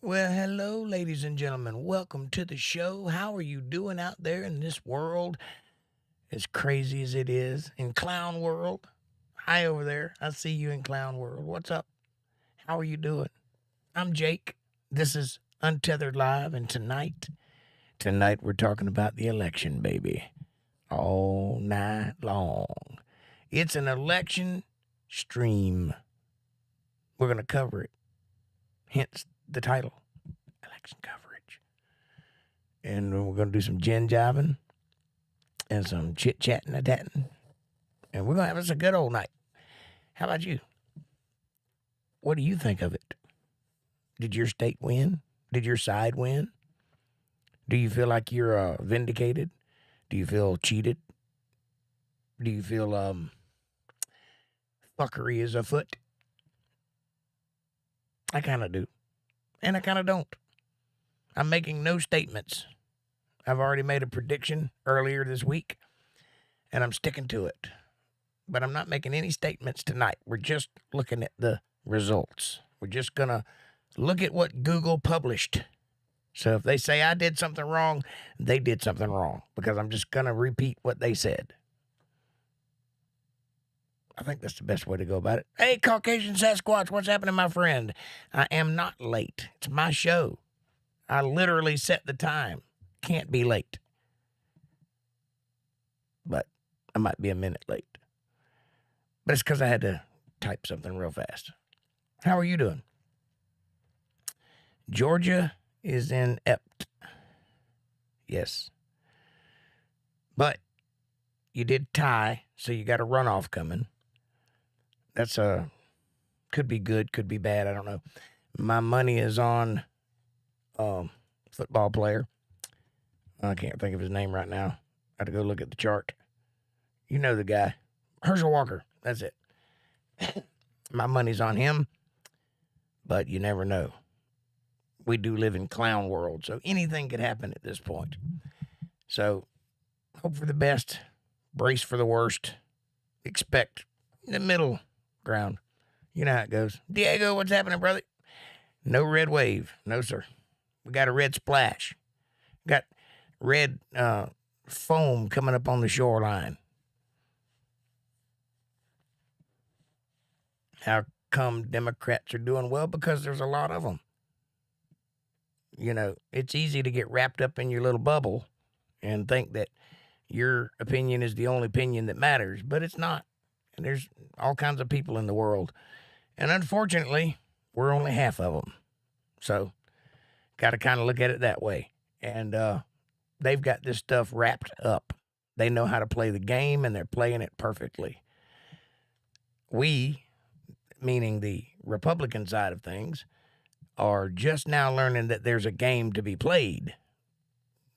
Well, hello, ladies and gentlemen. Welcome to the show. How are you doing out there in this world, as crazy as it is, in clown world? Hi over there. I see you in clown world. What's up? How are you doing? I'm Jake. This is Untethered Live, and tonight we're talking about the election, baby. All night long. It's an election stream. We're going to cover it. Hence the title, election coverage. And we're going to do some Gen-Jiving and some Chit-Chatting and tatting. And we're going to have us a good old night. How about you? What do you think of it? Did your state win? Did your side win? Do you feel like you're vindicated? Do you feel cheated? Do you feel fuckery is afoot? I kind of do. And I kind of don't. I'm making no statements. I've already made a prediction earlier this week, and I'm sticking to it. But I'm not making any statements tonight. We're just looking at the results. We're just going to look at what Google published. So if they say I did something wrong, they did something wrong, because I'm just going to repeat what they said. I think that's the best way to go about it. Hey, Caucasian Sasquatch, what's happening, my friend? I am not late. It's my show. I literally set the time. Can't be late. But I might be a minute late. But it's because I had to type something real fast. How are you doing? Georgia is inept. Yes. But you did tie, so you got a runoff coming. That's could be good, could be bad, I don't know. My money is on football player. I can't think of his name right now. I had to go look at the chart. You know the guy. Herschel Walker, that's it. My money's on him, but you never know. We do live in clown world, so anything could happen at this point. So, hope for the best, brace for the worst, expect the middle ground. You know how it goes. Diego, what's happening, brother? No red wave. No, sir. We got a red splash. Got red foam coming up on the shoreline. How come Democrats are doing well? Because there's a lot of them. You know, it's easy to get wrapped up in your little bubble and think that your opinion is the only opinion that matters, but it's not. And there's all kinds of people in the world. And unfortunately, we're only half of them. So, got to kind of look at it that way. And they've got this stuff wrapped up. They know how to play the game, and they're playing it perfectly. We, meaning the Republican side of things, are just now learning that there's a game to be played.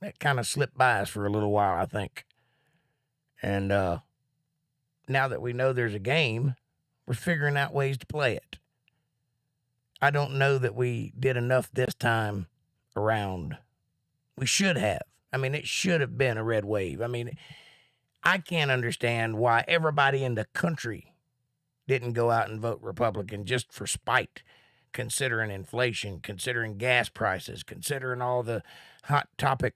That kind of slipped by us for a little while, I think. And now that we know there's a game, we're figuring out ways to play it. I don't know that we did enough this time around. We should have. I mean, it should have been a red wave. I mean, I can't understand why everybody in the country didn't go out and vote Republican just for spite, considering inflation, considering gas prices, considering all the hot topic,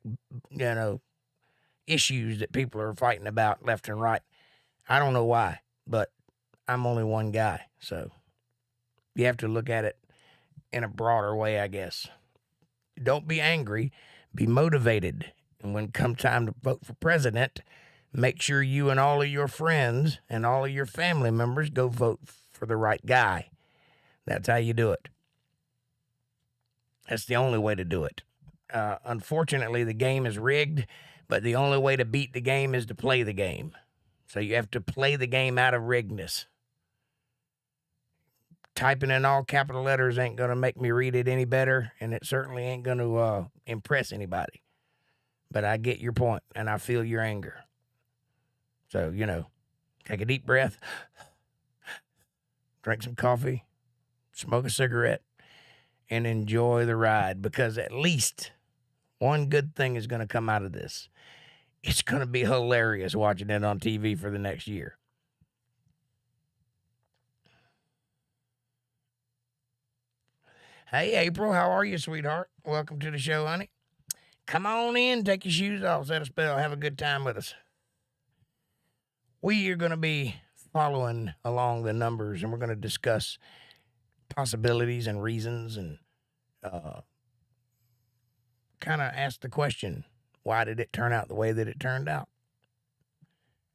issues that people are fighting about left and right. I don't know why, but I'm only one guy, so you have to look at it in a broader way, I guess. Don't be angry, be motivated. And when it comes time to vote for president, make sure you and all of your friends and all of your family members go vote for the right guy. That's how you do it. That's the only way to do it. Unfortunately, the game is rigged, but the only way to beat the game is to play the game. So you have to play the game out of riggedness. typing in all capital letters ain't going to make me read it any better, and it certainly ain't going to impress anybody. But I get your point, and I feel your anger. So, take a deep breath, drink some coffee, smoke a cigarette, and enjoy the ride, because at least one good thing is going to come out of this. It's going to be hilarious watching it on TV for the next year. Hey, April, how are you, sweetheart? Welcome to the show, honey. Come on in, take your shoes off, set a spell, have a good time with us. We are going to be following along the numbers, and we're going to discuss possibilities and reasons, and kind of ask the question, why did it turn out the way that it turned out?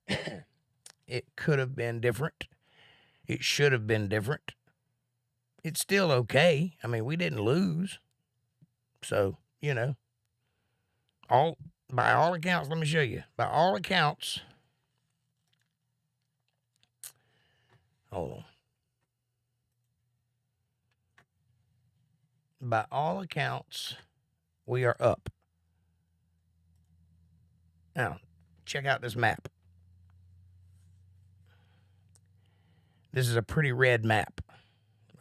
It could have been different. It should have been different. It's still okay. I mean, we didn't lose. So, by all accounts, let me show you. By all accounts, hold on. By all accounts, we are up. Now, check out this map. This is a pretty red map.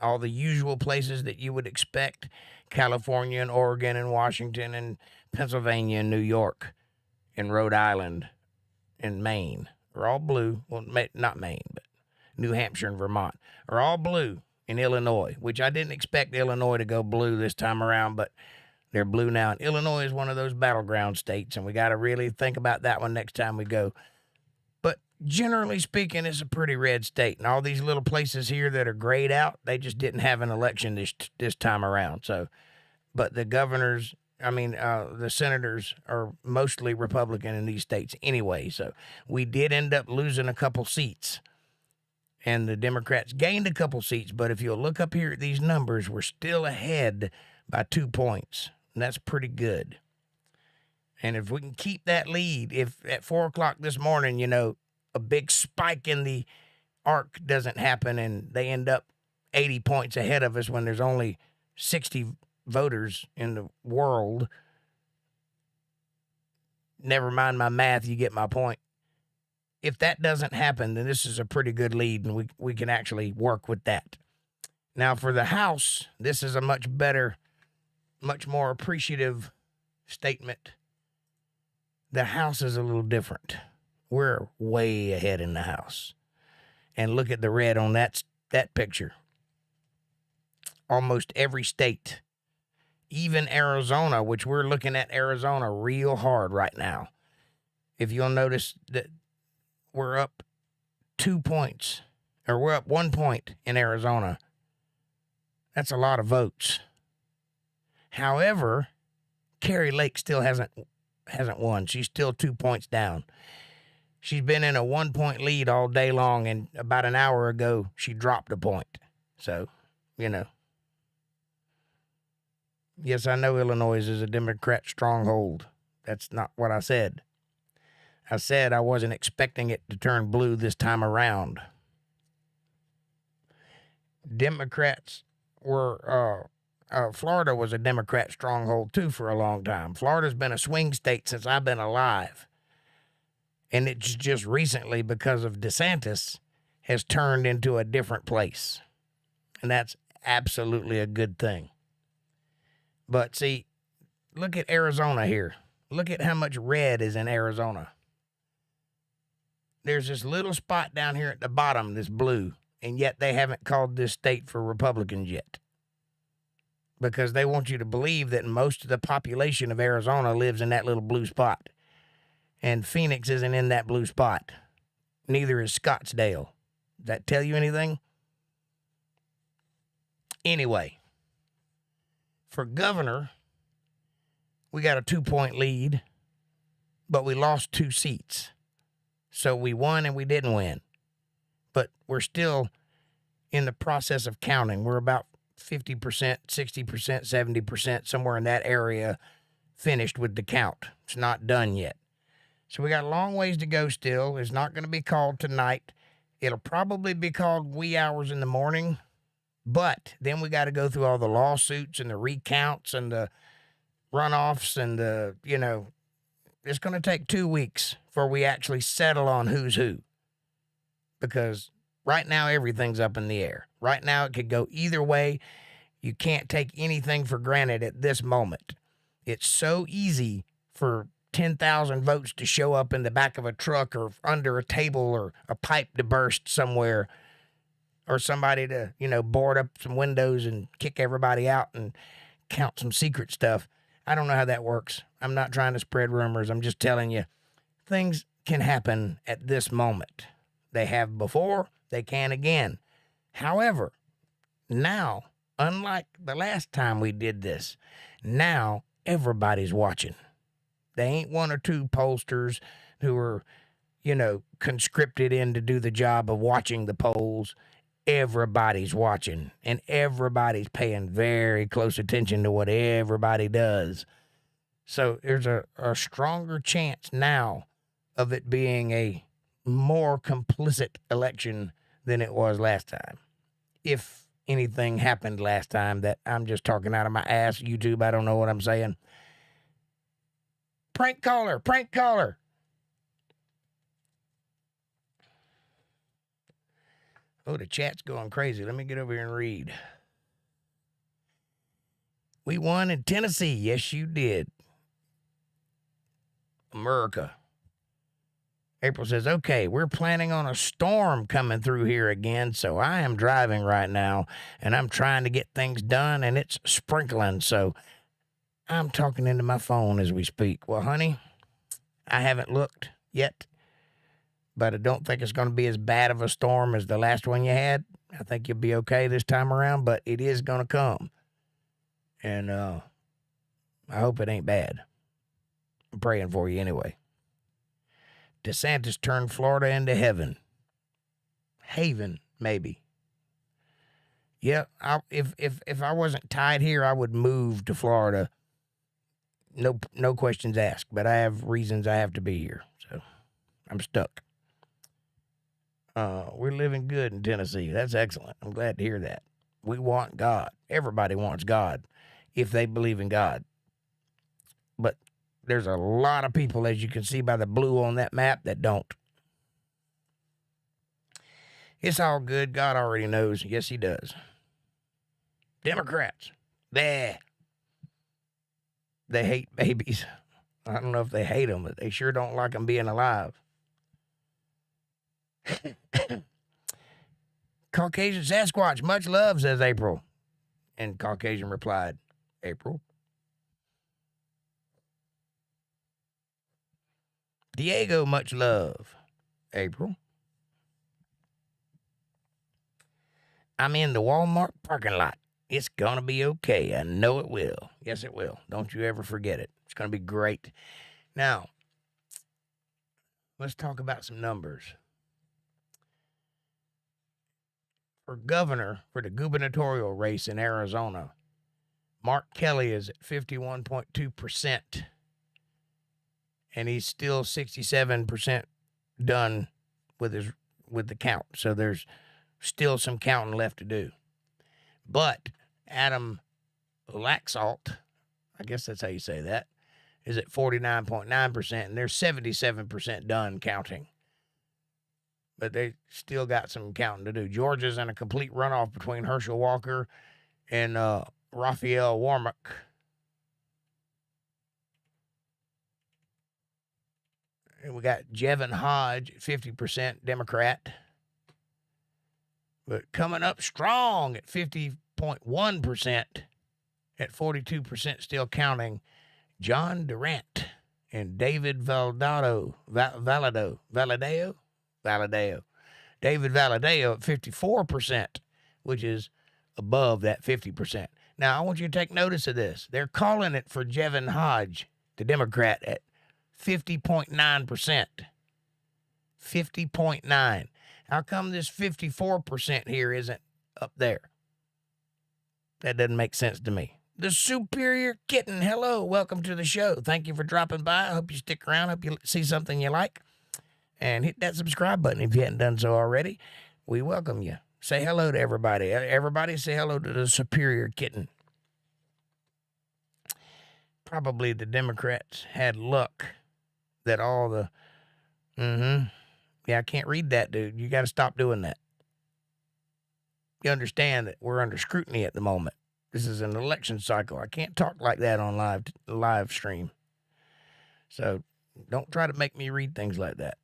All the usual places that you would expect, California and Oregon and Washington and Pennsylvania and New York and Rhode Island and Maine are all blue. Well, not Maine, but New Hampshire and Vermont are all blue. In Illinois, which I didn't expect Illinois to go blue this time around, but they're blue now. And Illinois is one of those battleground states, and we got to really think about that one next time we go. But generally speaking, it's a pretty red state. And all these little places here that are grayed out, they just didn't have an election this time around. So, but the governors, the senators are mostly Republican in these states anyway. So we did end up losing a couple seats. And the Democrats gained a couple seats, but if you'll look up here at these numbers, we're still ahead by 2 points, and that's pretty good. And if we can keep that lead, if at 4 o'clock this morning, a big spike in the arc doesn't happen and they end up 80 points ahead of us when there's only 60 voters in the world, never mind my math, you get my point. If that doesn't happen, then this is a pretty good lead, and we can actually work with that. Now, for the House, this is a much better, much more appreciative statement. The House is a little different. We're way ahead in the House. And look at the red on that picture. Almost every state, even Arizona, which we're looking at Arizona real hard right now. If you'll notice that we're up 2 points, or we're up 1 point in Arizona. That's a lot of votes. However, Carrie Lake still hasn't won. She's still 2 points down. She's been in a 1 point lead all day long, and about an hour ago, she dropped a point. So, Yes, I know Illinois is a Democrat stronghold. That's not what I said. I said I wasn't expecting it to turn blue this time around. Democrats were, Florida was a Democrat stronghold too for a long time. Florida's been a swing state since I've been alive. And it's just recently, because of DeSantis, has turned into a different place. And that's absolutely a good thing. But see, look at Arizona here. Look at how much red is in Arizona. There's this little spot down here at the bottom that's blue, and yet they haven't called this state for Republicans yet. Because they want you to believe that most of the population of Arizona lives in that little blue spot. And Phoenix isn't in that blue spot. Neither is Scottsdale. Does that tell you anything? Anyway, for governor, we got a 2 point lead, but we lost 2 seats. So we won and we didn't win. But we're still in the process of counting. We're about 50%, 60%, 70%, somewhere in that area, finished with the count. It's not done yet. So we got a long ways to go still. It's not going to be called tonight. It'll probably be called wee hours in the morning, But then we got to go through all the lawsuits and the recounts and the runoffs and the, it's going to take 2 weeks before we actually settle on who's who. Because right now, everything's up in the air. Right now, it could go either way. You can't take anything for granted at this moment. It's so easy for 10,000 votes to show up in the back of a truck or under a table or a pipe to burst somewhere or somebody to, board up some windows and kick everybody out and count some secret stuff. I don't know how that works. I'm not trying to spread rumors. I'm just telling you, things can happen at this moment. They have before, they can again. However, now, unlike the last time we did this, now everybody's watching. They ain't one or two pollsters who are, conscripted in to do the job of watching the polls. Everybody's watching, and everybody's paying very close attention to what everybody does. So there's a stronger chance now of it being a more complicit election than it was last time. If anything happened last time that I'm just talking out of my ass, YouTube, I don't know what I'm saying. Prank caller, prank caller. Oh, the chat's going crazy. Let me get over here and read. We won in Tennessee. Yes, you did. America. April says, okay, we're planning on a storm coming through here again, so I am driving right now, and I'm trying to get things done, and it's sprinkling, so I'm talking into my phone as we speak. Well, honey, I haven't looked yet, but I don't think it's going to be as bad of a storm as the last one you had. I think you'll be okay this time around, but it is going to come, and I hope it ain't bad. I'm praying for you anyway. DeSantis turned Florida into heaven. Haven, maybe. Yeah, if I wasn't tied here, I would move to Florida. No questions asked, but I have reasons I have to be here, so I'm stuck. We're living good in Tennessee. That's excellent. I'm glad to hear that. We want God. Everybody wants God if they believe in God. But there's a lot of people, as you can see by the blue on that map, that don't. It's all good. God already knows. Yes, he does. Democrats, they hate babies. I don't know if they hate them, but they sure don't like them being alive. Caucasian Sasquatch, much love, says April. And Caucasian replied, April. Diego, much love. April. I'm in the Walmart parking lot. It's going to be okay. I know it will. Yes, it will. Don't you ever forget it. It's going to be great. Now, let's talk about some numbers. For governor, for the gubernatorial race in Arizona, Mark Kelly is at 51.2%. And he's still 67% done with the count. So there's still some counting left to do. But Adam Laxalt, I guess that's how you say that, is at 49.9%, and they're 77% done counting. But they still got some counting to do. Georgia's in a complete runoff between Herschel Walker and Raphael Warnock. And we got Jevin Hodge, 50% Democrat. But coming up strong at 50.1%, at 42% still counting, John Durant and David Valadao. David Valadao at 54%, which is above that 50%. Now, I want you to take notice of this. They're calling it for Jevin Hodge, the Democrat, at 50.9%. 50.9. How come this 54% here isn't up there? That doesn't make sense to me. The Superior Kitten, hello, welcome to the show. Thank you for dropping by. I hope you stick around. Hope you see something you like. And hit that subscribe button if you hadn't done so already. We welcome you. Say hello to everybody. Everybody say hello to the superior kitten. Probably the Democrats had luck that all the, yeah, I can't read that, dude. You got to stop doing that. You understand that we're under scrutiny at the moment. This is an election cycle. I can't talk like that on live stream. So don't try to make me read things like that.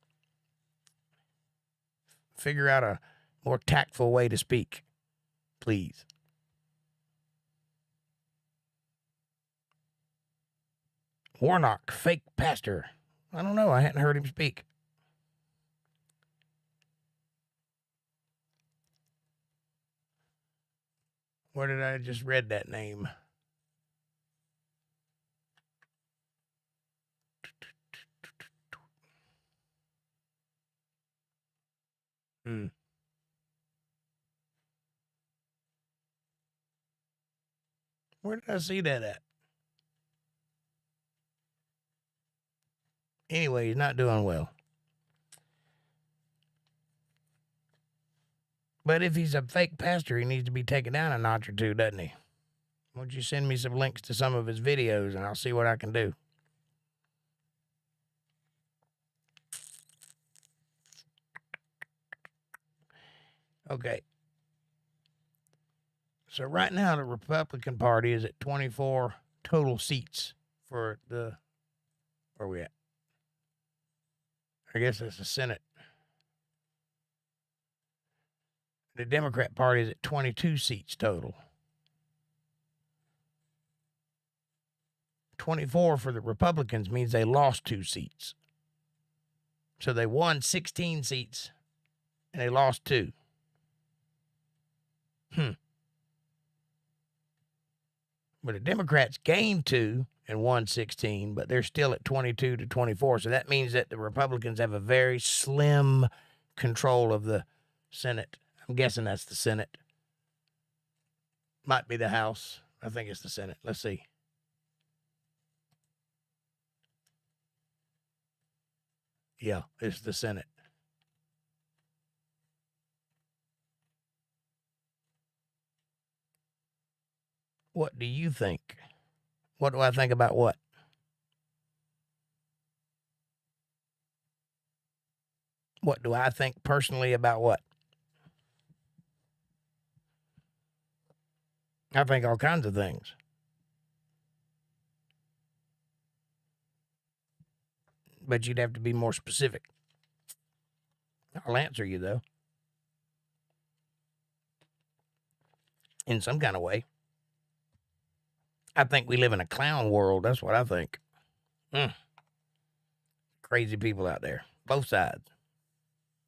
Figure out a more tactful way to speak, please. Warnock, fake pastor. I don't know. I hadn't heard him speak. Where did I just read that name? Where did I see that at? Anyway, he's not doing well. But if he's a fake pastor, he needs to be taken down a notch or two, doesn't he? Why don't you send me some links to some of his videos and I'll see what I can do. Okay. So right now the Republican Party is at 24 total seats for the, where are we at? I guess that's the Senate. The Democrat Party is at 22 seats total. 24 for the Republicans means they lost 2 seats. So they won 16 seats and they lost 2. But the Democrats gained 2 and won 16, but they're still at 22 to 24. So that means that the Republicans have a very slim control of the Senate. I'm guessing that's the Senate. Might be the House. I think it's the Senate. Let's see. Yeah, it's the Senate. What do you think? What do I think about what? What do I think personally about what? I think all kinds of things. But you'd have to be more specific. I'll answer you, though. In some kind of way. I think we live in a clown world. That's what I think. Crazy people out there. Both sides.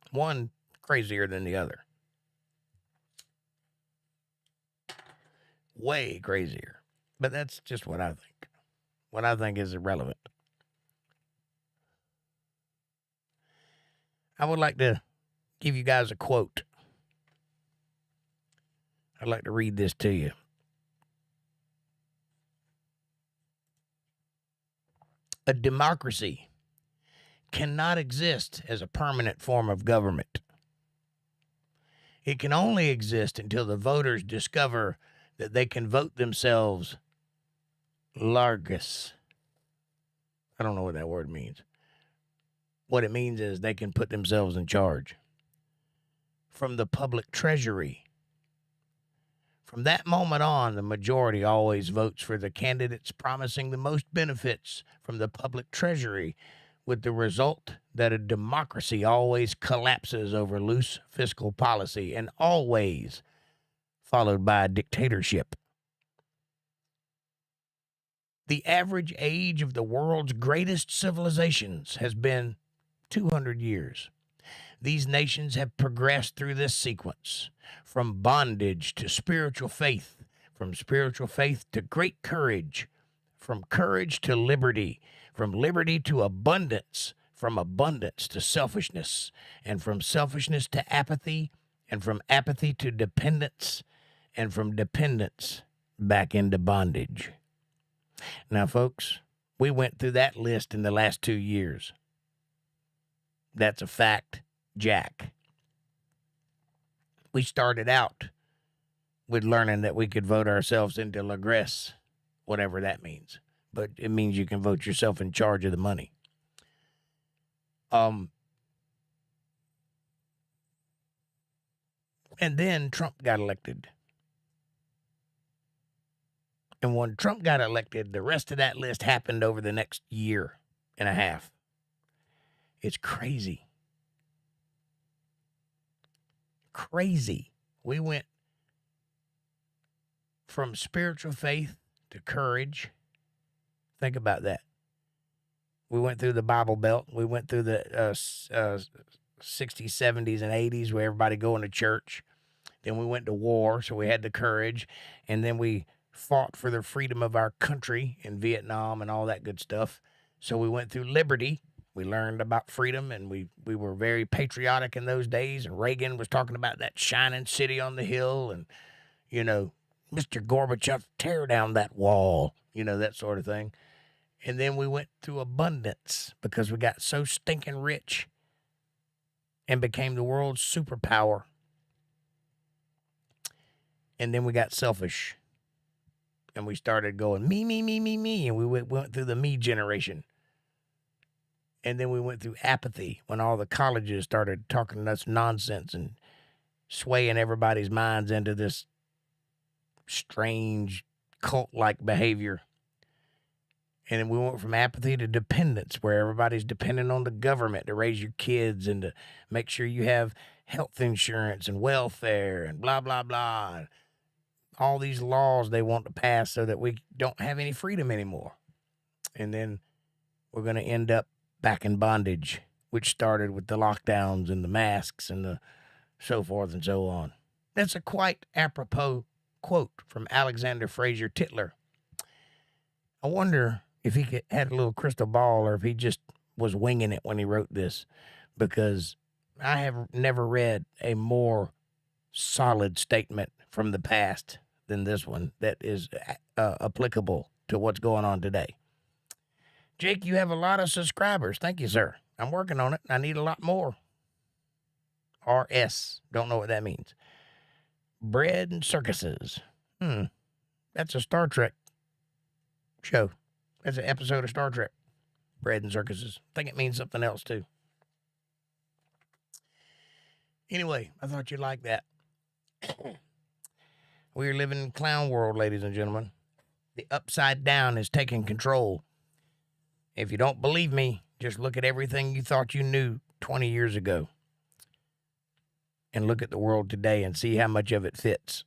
One crazier than the other. Way crazier. But that's just what I think. What I think is irrelevant. I would like to give you guys a quote. I'd like to read this to you. A democracy cannot exist as a permanent form of government. It can only exist until the voters discover that they can vote themselves largus. I don't know what that word means. What it means is they can put themselves in charge from the public treasury. From that moment on, the majority always votes for the candidates promising the most benefits from the public treasury, with the result that a democracy always collapses over loose fiscal policy and always followed by a dictatorship. The average age of the world's greatest civilizations has been 200 years. These nations have progressed through this sequence, from bondage to spiritual faith, from spiritual faith to great courage, from courage to liberty, from liberty to abundance, from abundance to selfishness, and from selfishness to apathy, and from apathy to dependence, and from dependence back into bondage. Now, folks, we went through that list in the last 2 years. That's a fact, Jack. We started out with learning that we could vote ourselves into Lagresse, whatever that means. But it means you can vote yourself in charge of the money. And then Trump got elected. And when Trump got elected, the rest of that list happened over the next year and a half. It's crazy. Crazy. We went from spiritual faith to courage. Think about that. We went through the Bible Belt. We went through the 60s, 70s, and 80s where everybody going to church. Then we went to war, so we had the courage. And then we fought for the freedom of our country in Vietnam and all that good stuff. So we went through liberty. We learned about freedom, and we were very patriotic in those days. And Reagan was talking about that shining city on the hill and, you know, Mr. Gorbachev, tear down that wall, you know, that sort of thing. And then we went through abundance because we got so stinking rich and became the world's superpower. And then we got selfish. And we started going, me, me, me, me, me. And we went through the me generation. And then we went through apathy when all the colleges started talking us nonsense and swaying everybody's minds into this strange cult-like behavior. And then we went from apathy to dependence, where everybody's dependent on the government to raise your kids and to make sure you have health insurance and welfare and blah, blah, blah. And all these laws they want to pass so that we don't have any freedom anymore. And then we're going to end up back in bondage, which started with the lockdowns and the masks and the so forth and so on. That's a quite apropos quote from Alexander Fraser Tytler. I wonder if he had a little crystal ball or if he just was winging it when he wrote this, because I have never read a more solid statement from the past than this one that is applicable to what's going on today. Jake, you have a lot of subscribers. Thank you, sir. I'm working on it. I need a lot more. RS. Don't know what that means. Bread and circuses. That's a Star Trek show. That's an episode of Star Trek. Bread and circuses. I think it means something else, too. Anyway, I thought you'd like that. We're living in clown world, ladies and gentlemen. The upside down is taking control. If you don't believe me, just look at everything you thought you knew 20 years ago and look at the world today and see how much of it fits.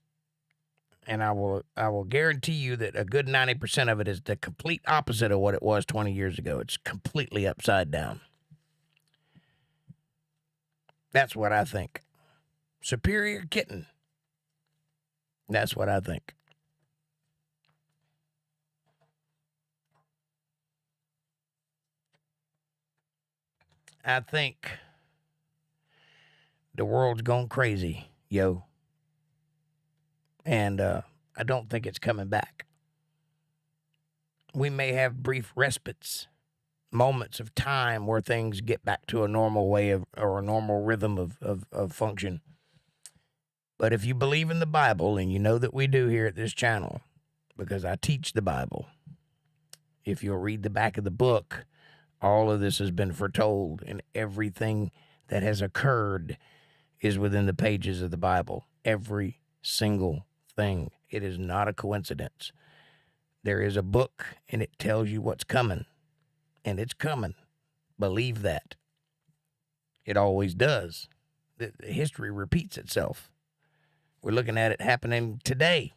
And I will guarantee you that a good 90% of it is the complete opposite of what it was 20 years ago. It's completely upside down. That's what I think. Superior kitten. That's what I think. I think the world's gone crazy, yo. And I don't think it's coming back. We may have brief respites, moments of time where things get back to a normal way of, or a normal rhythm of function. But if you believe in the Bible, and you know that we do here at this channel, because I teach the Bible, if you'll read the back of the book, all of this has been foretold, and everything that has occurred is within the pages of the Bible. Every single thing. It is not a coincidence. There is a book, and it tells you what's coming, and it's coming. Believe that. It always does. The history repeats itself. We're looking at it happening today.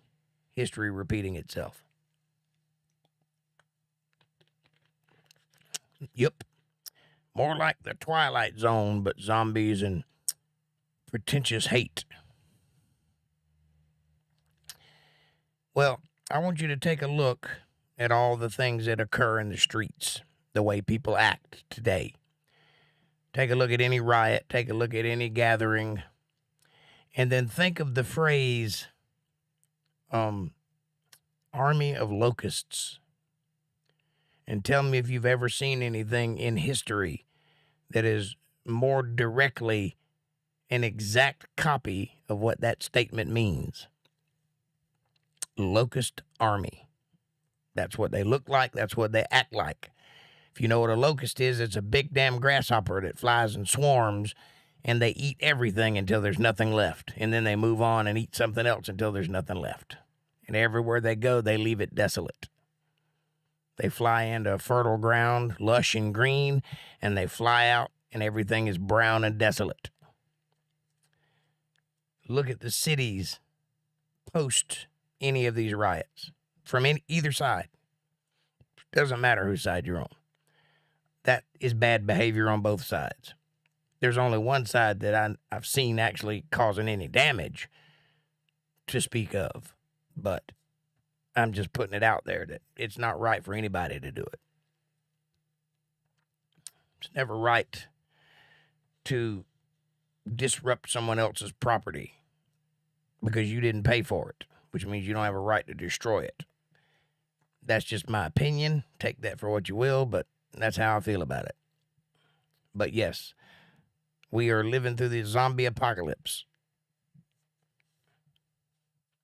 History repeating itself. Yep. More like the Twilight Zone, but zombies and pretentious hate. Well, I want you to take a look at all the things that occur in the streets, the way people act today. Take a look at any riot, take a look at any gathering, and then think of the phrase, army of locusts. And tell me if you've ever seen anything in history that is more directly an exact copy of what that statement means. Locust army. That's what they look like. That's what they act like. If you know what a locust is, it's a big damn grasshopper that flies in swarms, and they eat everything until there's nothing left. And then they move on and eat something else until there's nothing left. And everywhere they go, they leave it desolate. They fly into fertile ground, lush and green, and they fly out, and everything is brown and desolate. Look at the cities post any of these riots from either side. Doesn't matter whose side you're on. That is bad behavior on both sides. There's only one side that I've seen actually causing any damage to speak of, but I'm just putting it out there that it's not right for anybody to do it. It's never right to disrupt someone else's property because you didn't pay for it, which means you don't have a right to destroy it. That's just my opinion. Take that for what you will, but that's how I feel about it. But yes, we are living through the zombie apocalypse.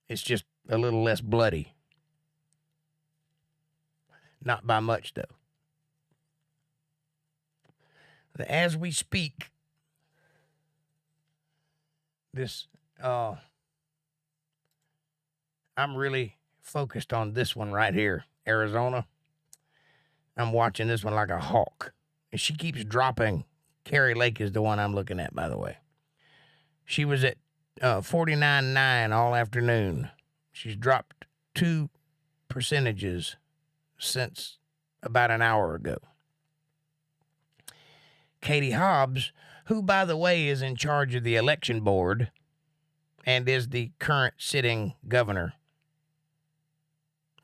It's just a little less bloody. Not by much, though. As we speak, I'm really focused on this one right here, Arizona. I'm watching this one like a hawk. And she keeps dropping. Carrie Lake is the one I'm looking at, by the way. She was at 49.9 all afternoon. She's dropped 2 percentages since about an hour ago. Katie Hobbs, who, by the way, is in charge of the election board and is the current sitting governor.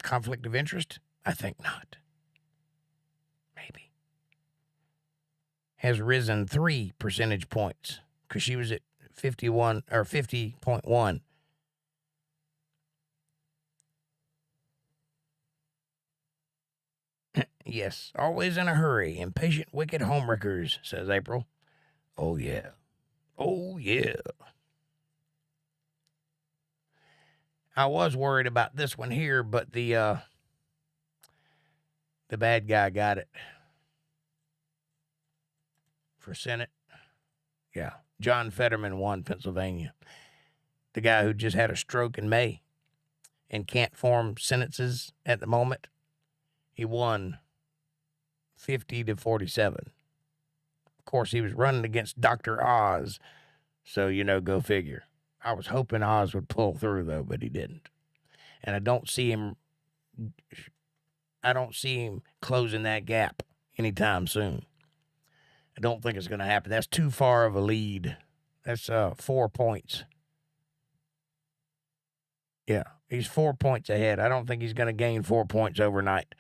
Conflict of interest? I think not. Maybe. Has risen 3 percentage points because she was at 51 or 50.1. Yes, always in a hurry. Impatient, wicked homewreckers, says April. Oh, yeah. Oh, yeah. I was worried about this one here, but the bad guy got it. For Senate. Yeah. John Fetterman won Pennsylvania. The guy who just had a stroke in May and can't form sentences at the moment. He won 50-47. Of course, he was running against Dr. Oz. So, go figure. I was hoping Oz would pull through, though, but he didn't. And I don't see him closing that gap anytime soon. I don't think it's going to happen. That's too far of a lead. That's 4 points. Yeah, he's 4 points ahead. I don't think he's going to gain 4 points overnight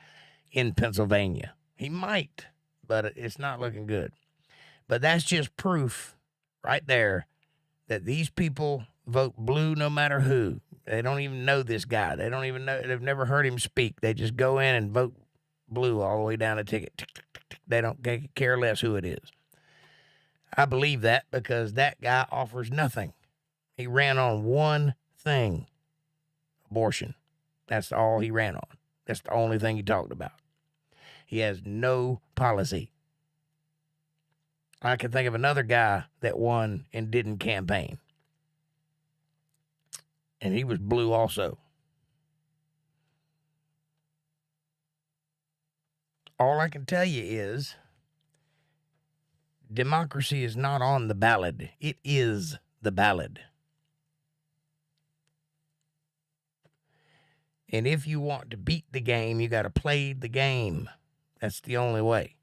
in Pennsylvania. He might, but it's not looking good. But that's just proof right there that these people vote blue no matter who. They don't even know this guy. They don't even know. They've never heard him speak. They just go in and vote blue all the way down the ticket. They don't care less who it is. I believe that because that guy offers nothing. He ran on one thing, abortion. That's all he ran on. That's the only thing he talked about. He has no policy. I can think of another guy that won and didn't campaign. And he was blue also. All I can tell you is democracy is not on the ballot. It is the ballot. And if you want to beat the game, you got to play the game. That's the only way.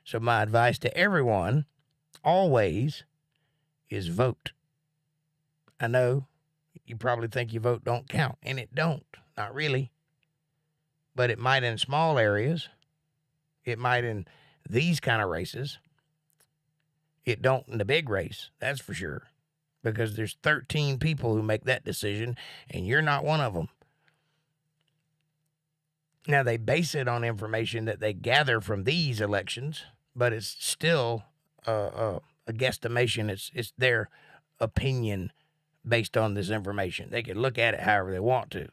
So my advice to everyone, always, is vote. I know you probably think your vote don't count, and it don't. Not really. But it might in small areas. It might in these kind of races. It don't in the big race, that's for sure. Because there's 13 people who make that decision, and you're not one of them. Now, they base it on information that they gather from these elections, but it's still a a guesstimation. It's their opinion based on this information. They can look at it however they want to.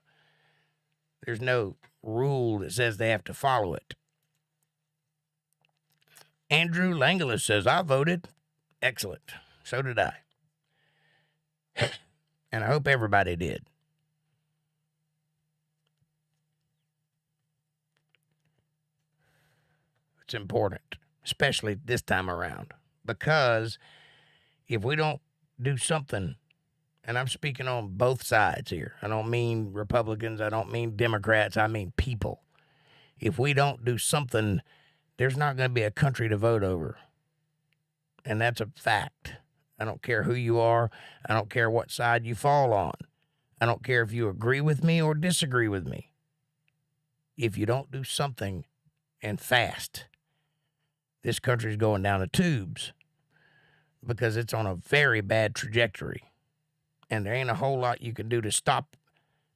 There's no rule that says they have to follow it. Andrew Langelis says, I voted. Excellent. So did I. And I hope everybody did. It's important, especially this time around, because if we don't do something, and I'm speaking on both sides here. I don't mean Republicans. I don't mean Democrats. I mean people. If we don't do something, there's not going to be a country to vote over. And that's a fact. I don't care who you are. I don't care what side you fall on. I don't care if you agree with me or disagree with me. If you don't do something and fast, this country's going down the tubes because it's on a very bad trajectory. And there ain't a whole lot you can do to stop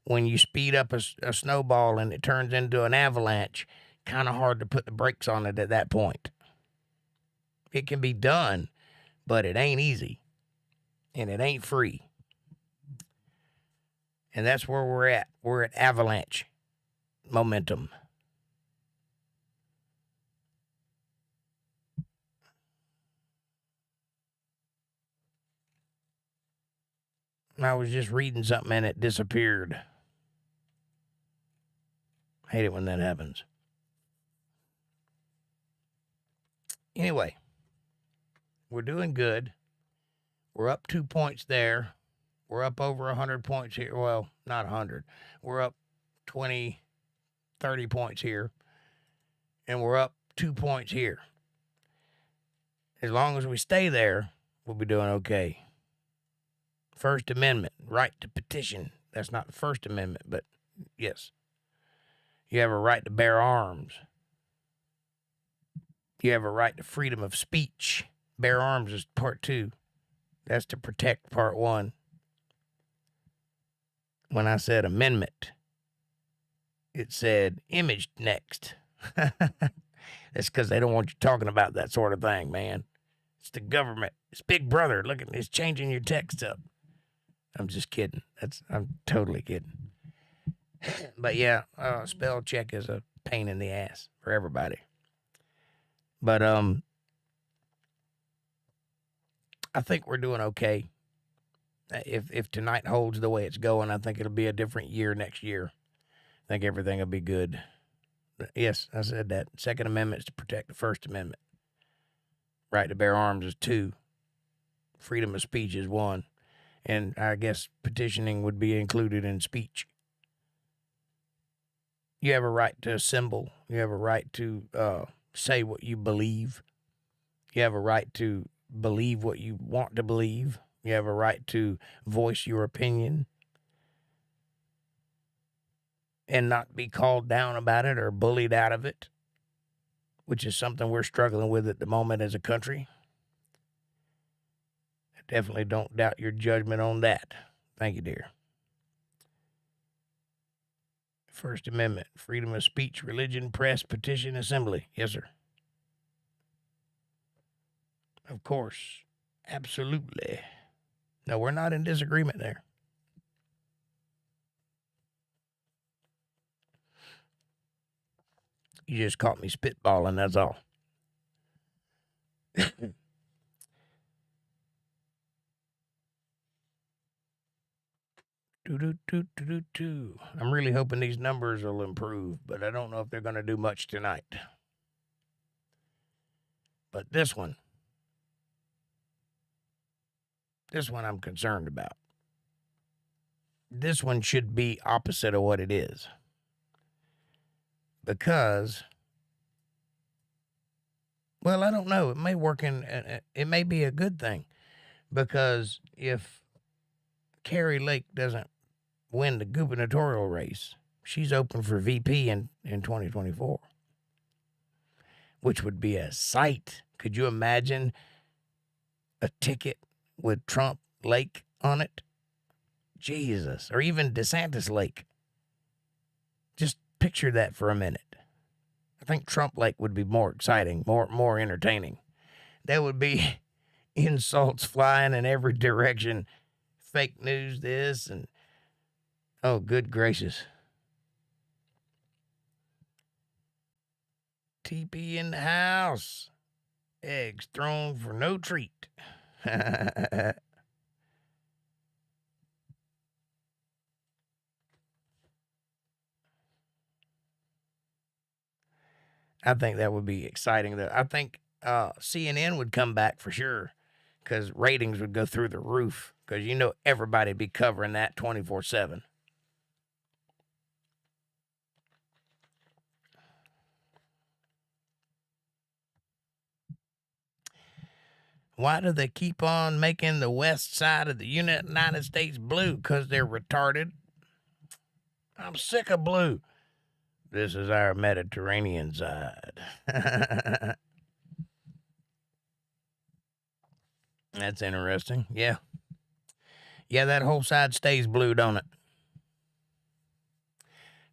when you speed up a snowball and it turns into an avalanche. Kind of hard to put the brakes on it at that point. It can be done, but it ain't easy. And it ain't free. And that's where we're at. We're at avalanche momentum. I was just reading something and it disappeared. Hate it when that happens. Anyway, we're doing good. We're up 2 points there. We're up over 100 points here. Well, not 100. We're up 20, 30 points here. And we're up 2 points here. As long as we stay there, we'll be doing okay. First Amendment, right to petition. That's not the First Amendment, but yes. You have a right to bear arms. You have a right to freedom of speech. Bear arms is part 2. That's to protect part 1. When I said amendment, it said image next. That's because they don't want you talking about that sort of thing, man. It's the government. It's Big Brother. Look at it's changing your text up. I'm just kidding. I'm totally kidding. But yeah, spell check is a pain in the ass for everybody. But I think we're doing okay. If tonight holds the way it's going, I think it'll be a different year next year. I think everything will be good. But yes, I said that. Second Amendment is to protect the First Amendment. Right to bear arms is 2. Freedom of speech is 1. And I guess petitioning would be included in speech. You have a right to assemble. You have a right to say what you believe. You have a right to believe what you want to believe. You have a right to voice your opinion and not be called down about it or bullied out of it, which is something we're struggling with at the moment as a country. I definitely don't doubt your judgment on that. Thank you, dear. First Amendment, freedom of speech, religion, press, petition, assembly. Yes, sir. Of course. Absolutely. No, we're not in disagreement there. You just caught me spitballing, that's all. I'm really hoping these numbers will improve, but I don't know if they're going to do much tonight. But this one I'm concerned about. This one should be opposite of what it is. Because, well, I don't know. It may work it may be a good thing. Because if Carrie Lake doesn't win the gubernatorial race, she's open for VP in 2024. Which would be a sight. Could you imagine a ticket with Trump Lake on it? Jesus. Or even DeSantis Lake. Just picture that for a minute. I think Trump Lake would be more exciting, more entertaining. That would be insults flying in every direction. Fake news this and, oh, good gracious. TP in the house. Eggs thrown for no treat. I think that would be exciting. I think CNN would come back for sure because ratings would go through the roof because everybody would be covering that 24/7. Why do they keep on making the west side of the United States blue? Because they're retarded. I'm sick of blue. This is our Mediterranean side. That's interesting. Yeah. Yeah, that whole side stays blue, don't it?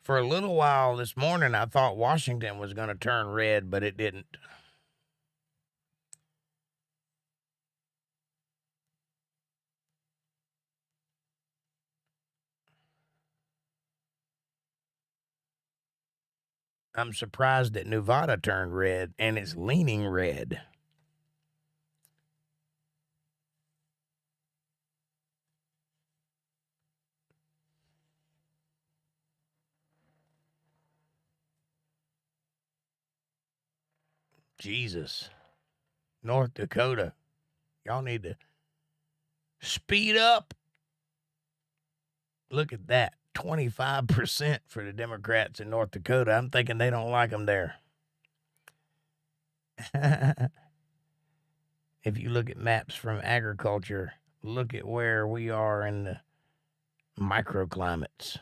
For a little while this morning, I thought Washington was going to turn red, but it didn't. I'm surprised that Nevada turned red, and it's leaning red. Jesus. North Dakota. Y'all need to speed up. Look at that. 25% for the Democrats in North Dakota. I'm thinking they don't like them there. If you look at maps from agriculture, look at where we are in the microclimates.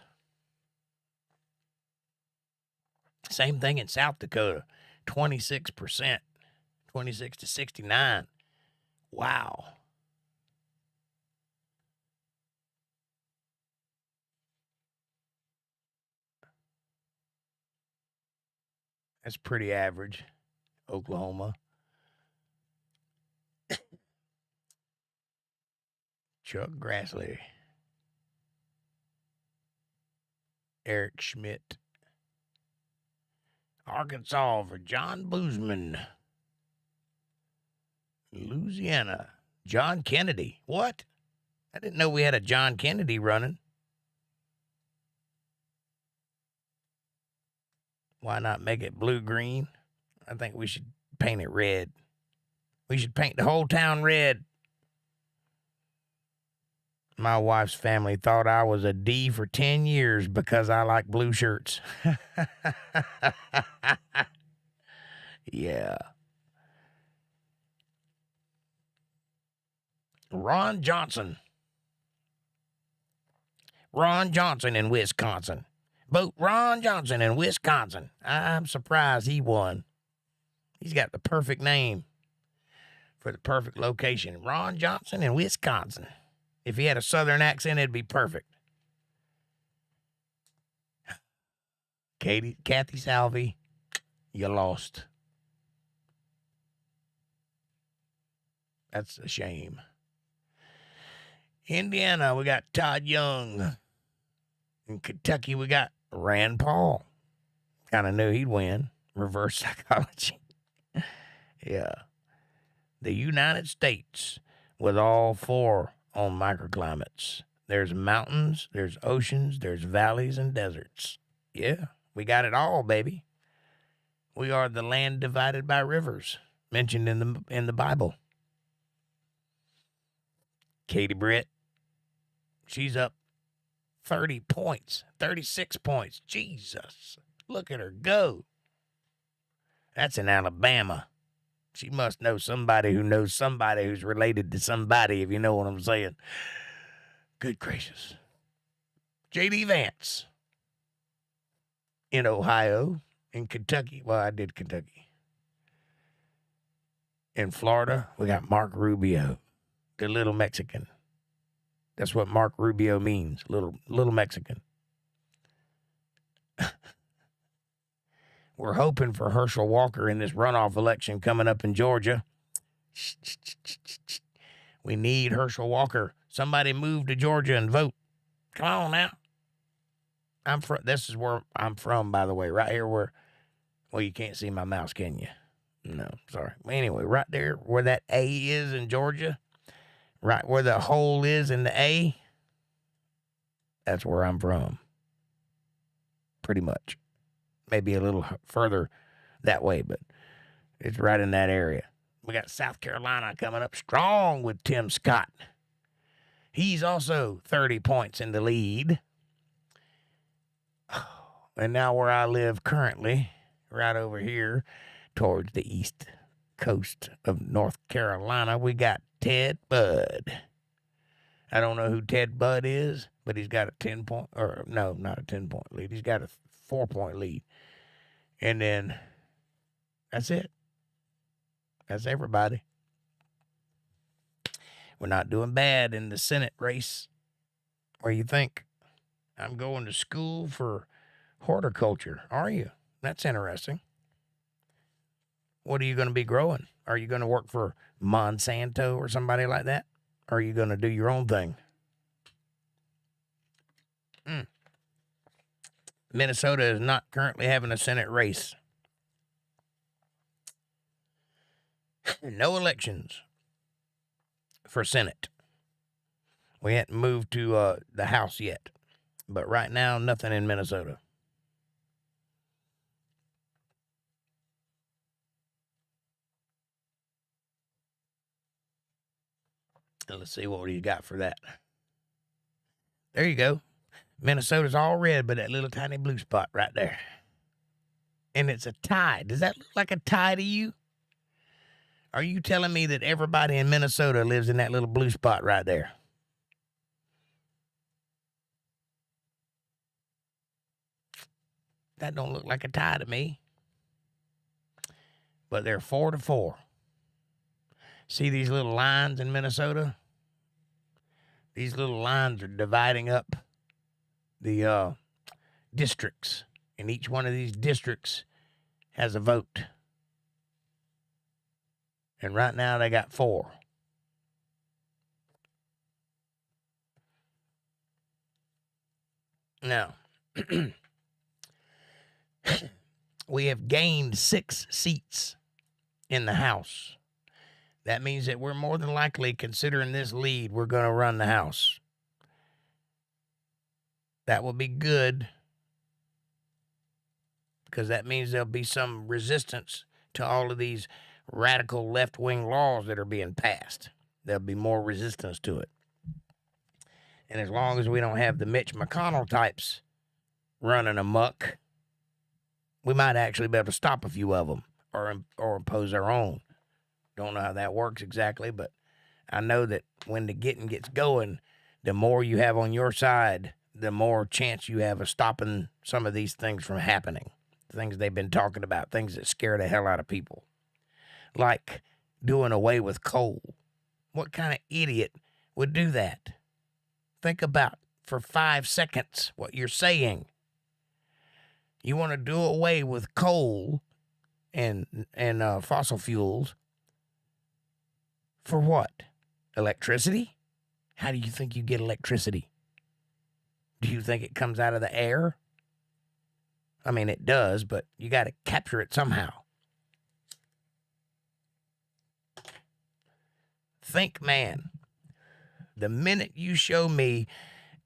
Same thing in South Dakota. 26%. 26 to 69. Wow. That's pretty average. Oklahoma. Chuck Grassley. Eric Schmidt. Arkansas for John Boozman. Louisiana. John Kennedy. What? I didn't know we had a John Kennedy running. Why not make it blue-green? I think we should paint it red. We should paint the whole town red. My wife's family thought I was a D for 10 years because I like blue shirts. Yeah. Ron Johnson. Ron Johnson in Wisconsin. Vote Ron Johnson in Wisconsin. I'm surprised he won. He's got the perfect name for the perfect location. Ron Johnson in Wisconsin. If he had a southern accent, it'd be perfect. Kathy Salvi, you lost. That's a shame. Indiana, we got Todd Young. In Kentucky, we got Rand Paul. Kind of knew he'd win. Reverse psychology. Yeah. The United States with all four on microclimates. There's mountains, there's oceans, there's valleys and deserts. Yeah, we got it all, baby. We are the land divided by rivers, mentioned in the Bible. Katie Britt, she's up 30 points, 36 points. Jesus, look at her go. That's in Alabama. She must know somebody who knows somebody who's related to somebody, if you know what I'm saying. Good gracious. J.D. Vance in Ohio, in Kentucky. Well, I did Kentucky. In Florida, we got Mark Rubio, the little Mexican. That's what Mark Rubio means, little Mexican. We're hoping for Herschel Walker in this runoff election coming up in Georgia. We need Herschel Walker. Somebody move to Georgia and vote. Come on now. This is where I'm from, by the way, right here where, well, you can't see my mouse, can you? No, sorry. Anyway, right there where that A is in Georgia, right where the hole is in the A, that's where I'm from. Pretty much. Maybe a little further that way, but it's right in that area. We got South Carolina coming up strong with Tim Scott. He's also 30 points in the lead. And now where I live currently, right over here towards the east coast of North Carolina, we got Ted Budd. I don't know who Ted Budd is, but he's got a 10-point, or no, not a 10-point lead. He's got a 4-point lead. And then that's it. That's everybody. We're not doing bad in the Senate race. Where you think? I'm going to school for horticulture. Are you? That's interesting. What are you going to be growing? Are you going to work for Monsanto or somebody like that? Or are you going to do your own thing? Minnesota is not currently having a Senate race. No elections for Senate. We hadn't moved to the House yet. But right now, nothing in Minnesota. Let's see what you got for that. There you go. Minnesota's all red, but that little tiny blue spot right there. And it's a tie. Does that look like a tie to you? Are you telling me that everybody in Minnesota lives in that little blue spot right there? That don't look like a tie to me. But they're 4-4. See these little lines in Minnesota? These little lines are dividing up the districts. And each one of these districts has a vote. And right now they got 4. Now, we have gained 6 seats in the House. That means that we're more than likely, considering this lead, we're going to run the House. That will be good because that means there'll be some resistance to all of these radical left-wing laws that are being passed. There'll be more resistance to it. And as long as we don't have the Mitch McConnell types running amok, we might actually be able to stop a few of them or impose our own. Don't know how that works exactly, but I know that when the getting gets going, the more you have on your side, the more chance you have of stopping some of these things from happening. Things they've been talking about, things that scare the hell out of people. Like doing away with coal. What kind of idiot would do that? Think about for 5 seconds what you're saying. You want to do away with coal and fossil fuels for what? Electricity? How do you think you get electricity? Do you think it comes out of the air? I mean, it does, but you got to capture it somehow. Think, man. The minute you show me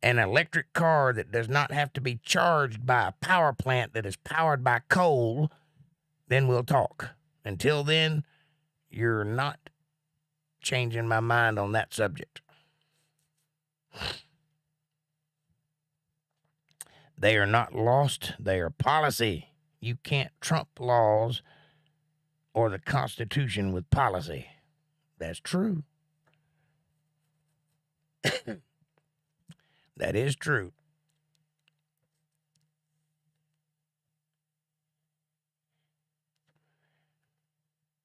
an electric car that does not have to be charged by a power plant that is powered by coal, then we'll talk. Until then, you're not changing my mind on that subject. They are not lost. They are policy. You can't trump laws or the Constitution with policy. That's true. That is true.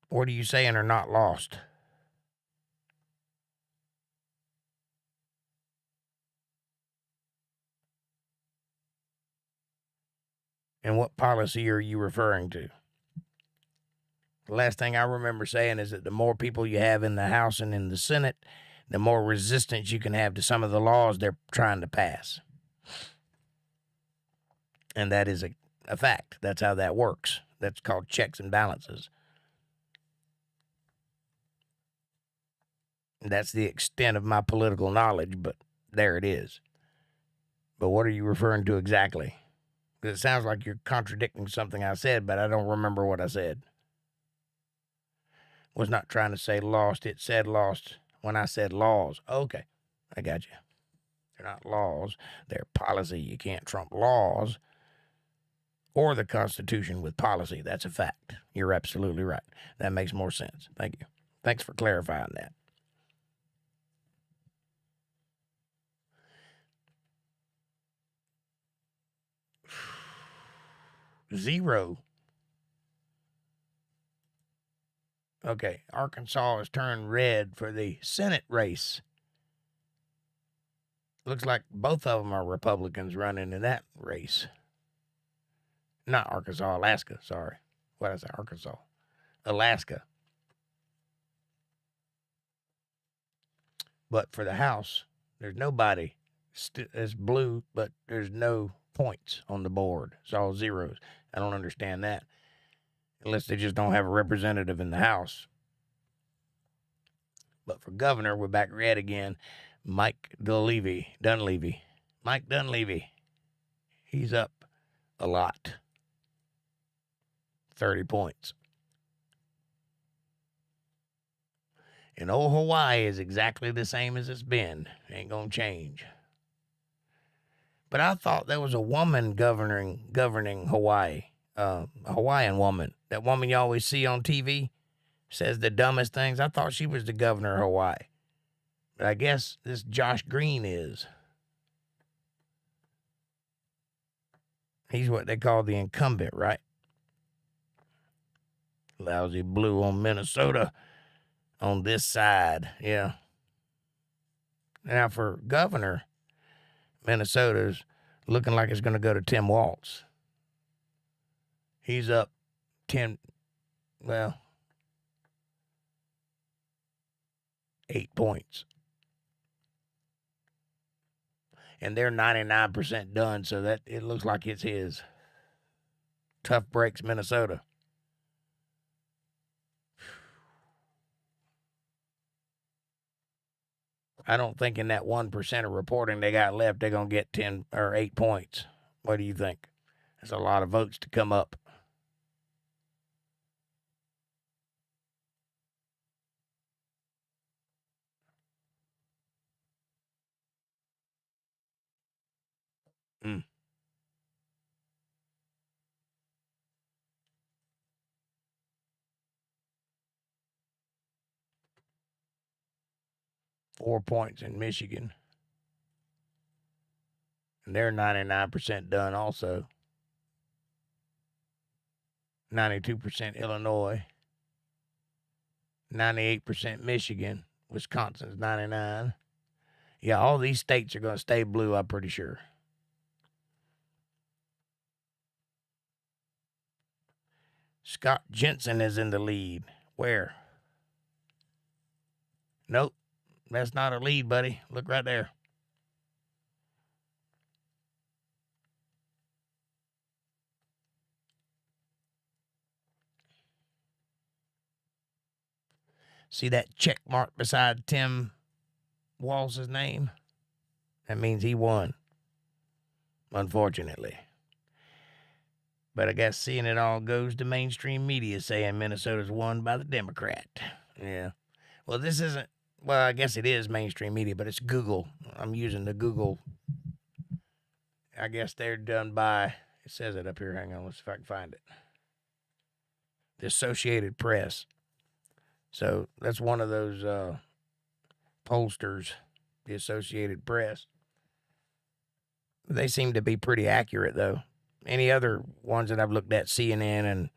What are you saying are not lost? And what policy are you referring to? The last thing I remember saying is that the more people you have in the House and in the Senate, the more resistance you can have to some of the laws they're trying to pass. And that is a fact. That's how that works. That's called checks and balances. That's the extent of my political knowledge, but there it is. But what are you referring to exactly? Because it sounds like you're contradicting something I said, but I don't remember what I said. Was not trying to say lost. It said lost when I said laws. Okay, I got you. They're not laws. They're policy. You can't trump laws or the Constitution with policy. That's a fact. You're absolutely right. That makes more sense. Thank you. Thanks for clarifying that. Zero. Okay, Arkansas has turned red for the Senate race. Looks like both of them are Republicans running in that race. Not Arkansas, Alaska, sorry. What did I say? Arkansas. Alaska. But for the House, there's nobody. It's blue, but there's no points on the board. It's all zeros. I don't understand that. Unless they just don't have a representative in the House. But for governor, we're back red again. Mike Dunleavy. Mike Dunleavy. He's up a lot. 30 points. And old Hawaii is exactly the same as it's been. Ain't gonna change. But I thought there was a woman governing Hawaii. A Hawaiian woman. That woman you always see on TV says the dumbest things. I thought she was the governor of Hawaii. But I guess this Josh Green is. He's what they call the incumbent, right? Lousy blue on Minnesota on this side, yeah. Now for governor, Minnesota's looking like it's going to go to Tim Walz. He's up 8 points. And they're 99% done, so that it looks like it's his. Tough breaks, Minnesota. I don't think in that 1% of reporting they got left, they're going to get 10 or 8 points. What do you think? That's a lot of votes to come up. Mm. Four points in Michigan. And they're 99% done also. 92% Illinois. 98% Michigan. Wisconsin's 99. Yeah, all these states are going to stay blue, I'm pretty sure. Scott Jensen is in the lead. Where? Nope. That's not a lead, buddy. Look right there. See that check mark beside Tim Walz's name? That means he won. Unfortunately. But I guess seeing it all goes to mainstream media saying Minnesota's won by the Democrat. Yeah. Well, this isn't, well, I guess it is mainstream media, but it's Google. I'm using the Google. I guess they're done by, it says it up here. Hang on, let's see if I can find it. The Associated Press. So that's one of those pollsters, the Associated Press. They seem to be pretty accurate, though. Any other ones that I've looked at, CNN and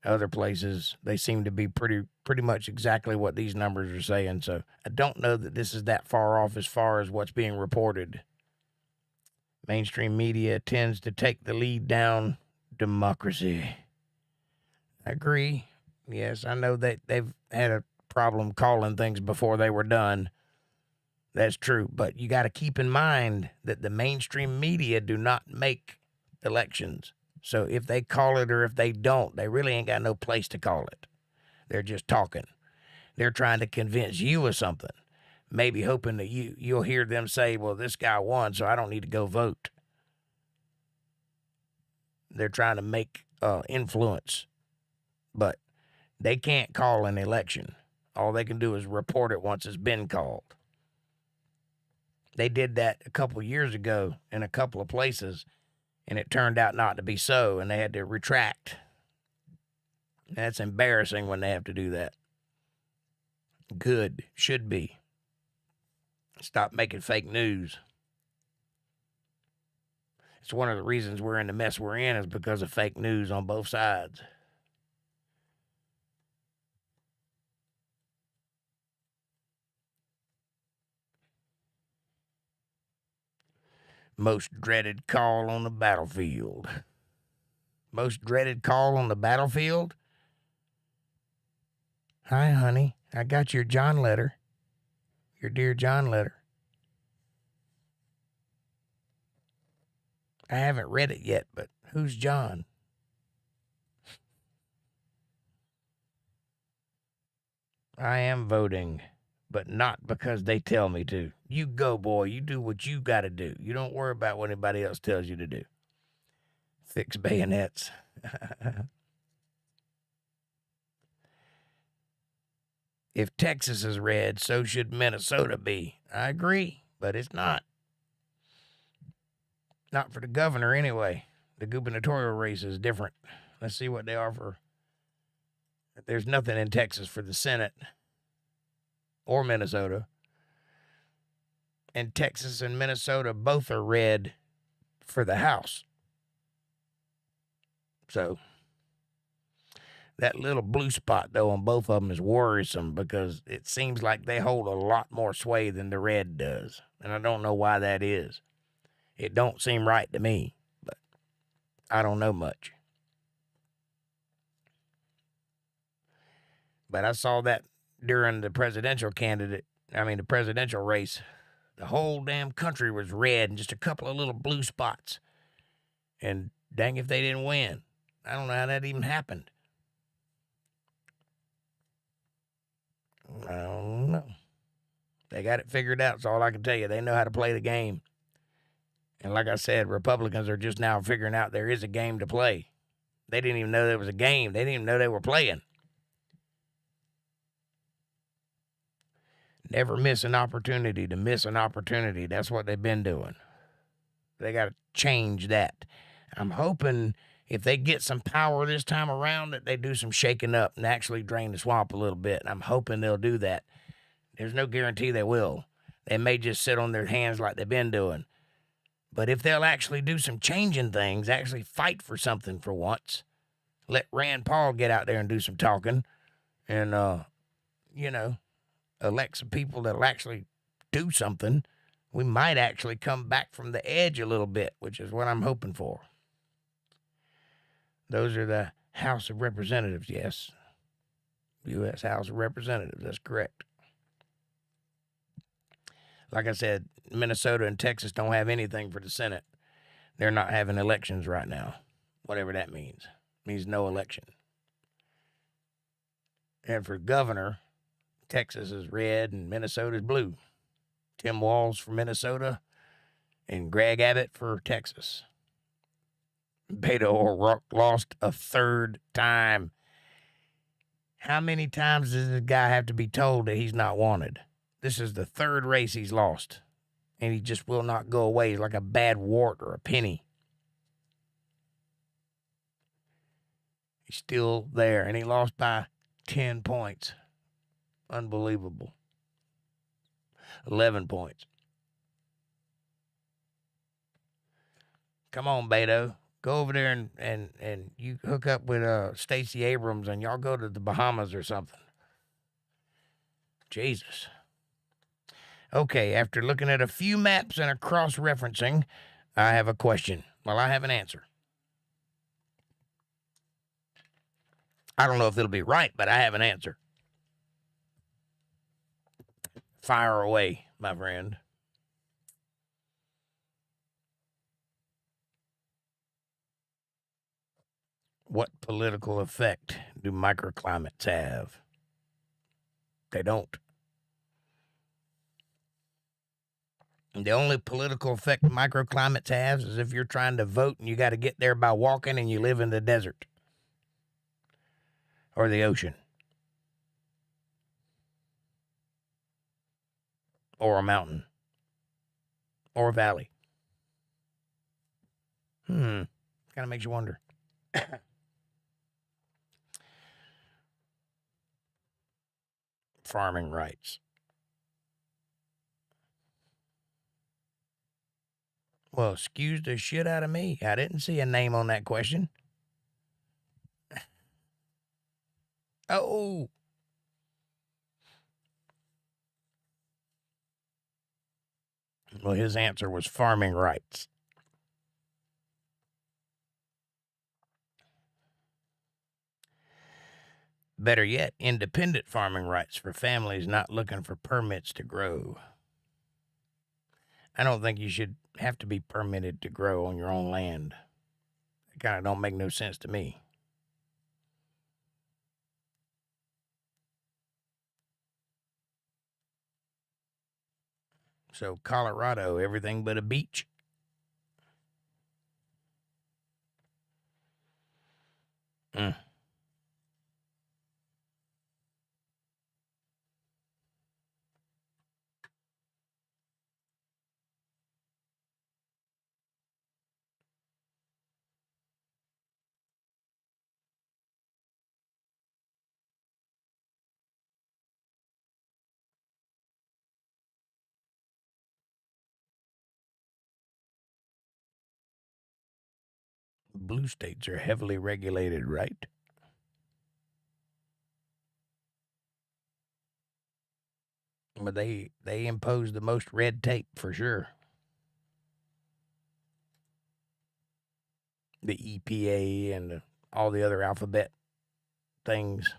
other places, they seem to be pretty much exactly what these numbers are saying. So I don't know that this is that far off as far as what's being reported. Mainstream media tends to take the lead down democracy. I agree. Yes, I know that they've had a problem calling things before they were done. That's true. But you got to keep in mind that the mainstream media do not make elections. So if they call it or if they don't, they really ain't got no place to call it. They're just talking. They're trying to convince you of something, maybe hoping that you'll hear them say, well, this guy won, so I don't need to go vote. They're trying to make influence, but they can't call an election. All they can do is report it once it's been called. They did that a couple of years ago in a couple of places, and it turned out not to be so, and they had to retract. That's embarrassing when they have to do that. Good. Should be. Stop making fake news. It's one of the reasons we're in the mess we're in is because of fake news on both sides. Most dreaded call on the battlefield. Most dreaded call on the battlefield? Hi, honey. I got your John letter. Your Dear John letter. I haven't read it yet, but who's John? I am voting, but not because they tell me to. You go, boy. You do what you got to do. You don't worry about what anybody else tells you to do. Fix bayonets. If Texas is red, so should Minnesota be. I agree, but it's not. Not for the governor, anyway. The gubernatorial race is different. Let's see what they offer. There's nothing in Texas for the Senate or Minnesota. And Texas and Minnesota both are red for the House. So that little blue spot, though, on both of them is worrisome because it seems like they hold a lot more sway than the red does. And I don't know why that is. It don't seem right to me, but I don't know much. But I saw that during the presidential race. The whole damn country was red and just a couple of little blue spots. And dang if they didn't win. I don't know how that even happened. I don't know. They got it figured out, that's all I can tell you. They know how to play the game. And like I said, Republicans are just now figuring out there is a game to play. They didn't even know there was a game. They didn't even know they were playing. Never miss an opportunity to miss an opportunity. That's what they've been doing. They got to change that. I'm hoping if they get some power this time around that they do some shaking up and actually drain the swamp a little bit. I'm hoping they'll do that. There's no guarantee they will. They may just sit on their hands like they've been doing. But if they'll actually do some changing things, actually fight for something for once, let Rand Paul get out there and do some talking and, elect some people that'll actually do something, we might actually come back from the edge a little bit, which is what I'm hoping for. Those are the House of Representatives, yes. U.S. House of Representatives, that's correct. Like I said, Minnesota and Texas don't have anything for the Senate. They're not having elections right now, whatever that means. It means no election. And for governor, Texas is red and Minnesota is blue. Tim Walz for Minnesota and Greg Abbott for Texas. Beto O'Rourke lost a third time. How many times does this guy have to be told that he's not wanted? This is the third race he's lost, and he just will not go away. He's like a bad wart or a penny. He's still there, and he lost by 10 points. Unbelievable. 11 points. Come on, Beto. Go over there and you hook up with Stacey Abrams, and y'all go to the Bahamas or something. Jesus. Okay, after looking at a few maps and a cross-referencing, I have a question. Well, I have an answer. I don't know if it'll be right, but I have an answer. Fire away, my friend. What political effect do microclimates have? They don't. The only political effect microclimates has is if you're trying to vote and you got to get there by walking and you live in the desert or the ocean or a mountain or a valley. Kind of makes you wonder. Farming rights. Well, excuse the shit out of me. I didn't see a name on that question. Oh. Well, his answer was farming rights. Better yet, independent farming rights for families not looking for permits to grow. I don't think you should have to be permitted to grow on your own land. It kind of don't make no sense to me. So Colorado, everything but a beach. Blue states are heavily regulated, right? But they impose the most red tape for sure. The EPA and all the other alphabet things.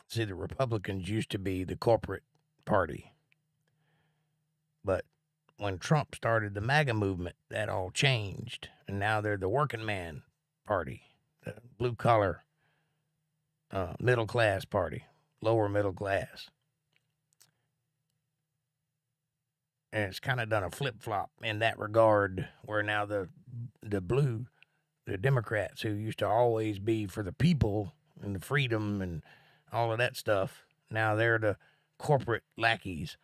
See, the Republicans used to be the corporate party. But when Trump started the MAGA movement, that all changed. And now they're the working man party, the blue collar, middle class party, lower middle class. And it's kind of done a flip flop in that regard, where now the blue, the Democrats who used to always be for the people and the freedom and all of that stuff, now they're the corporate lackeys,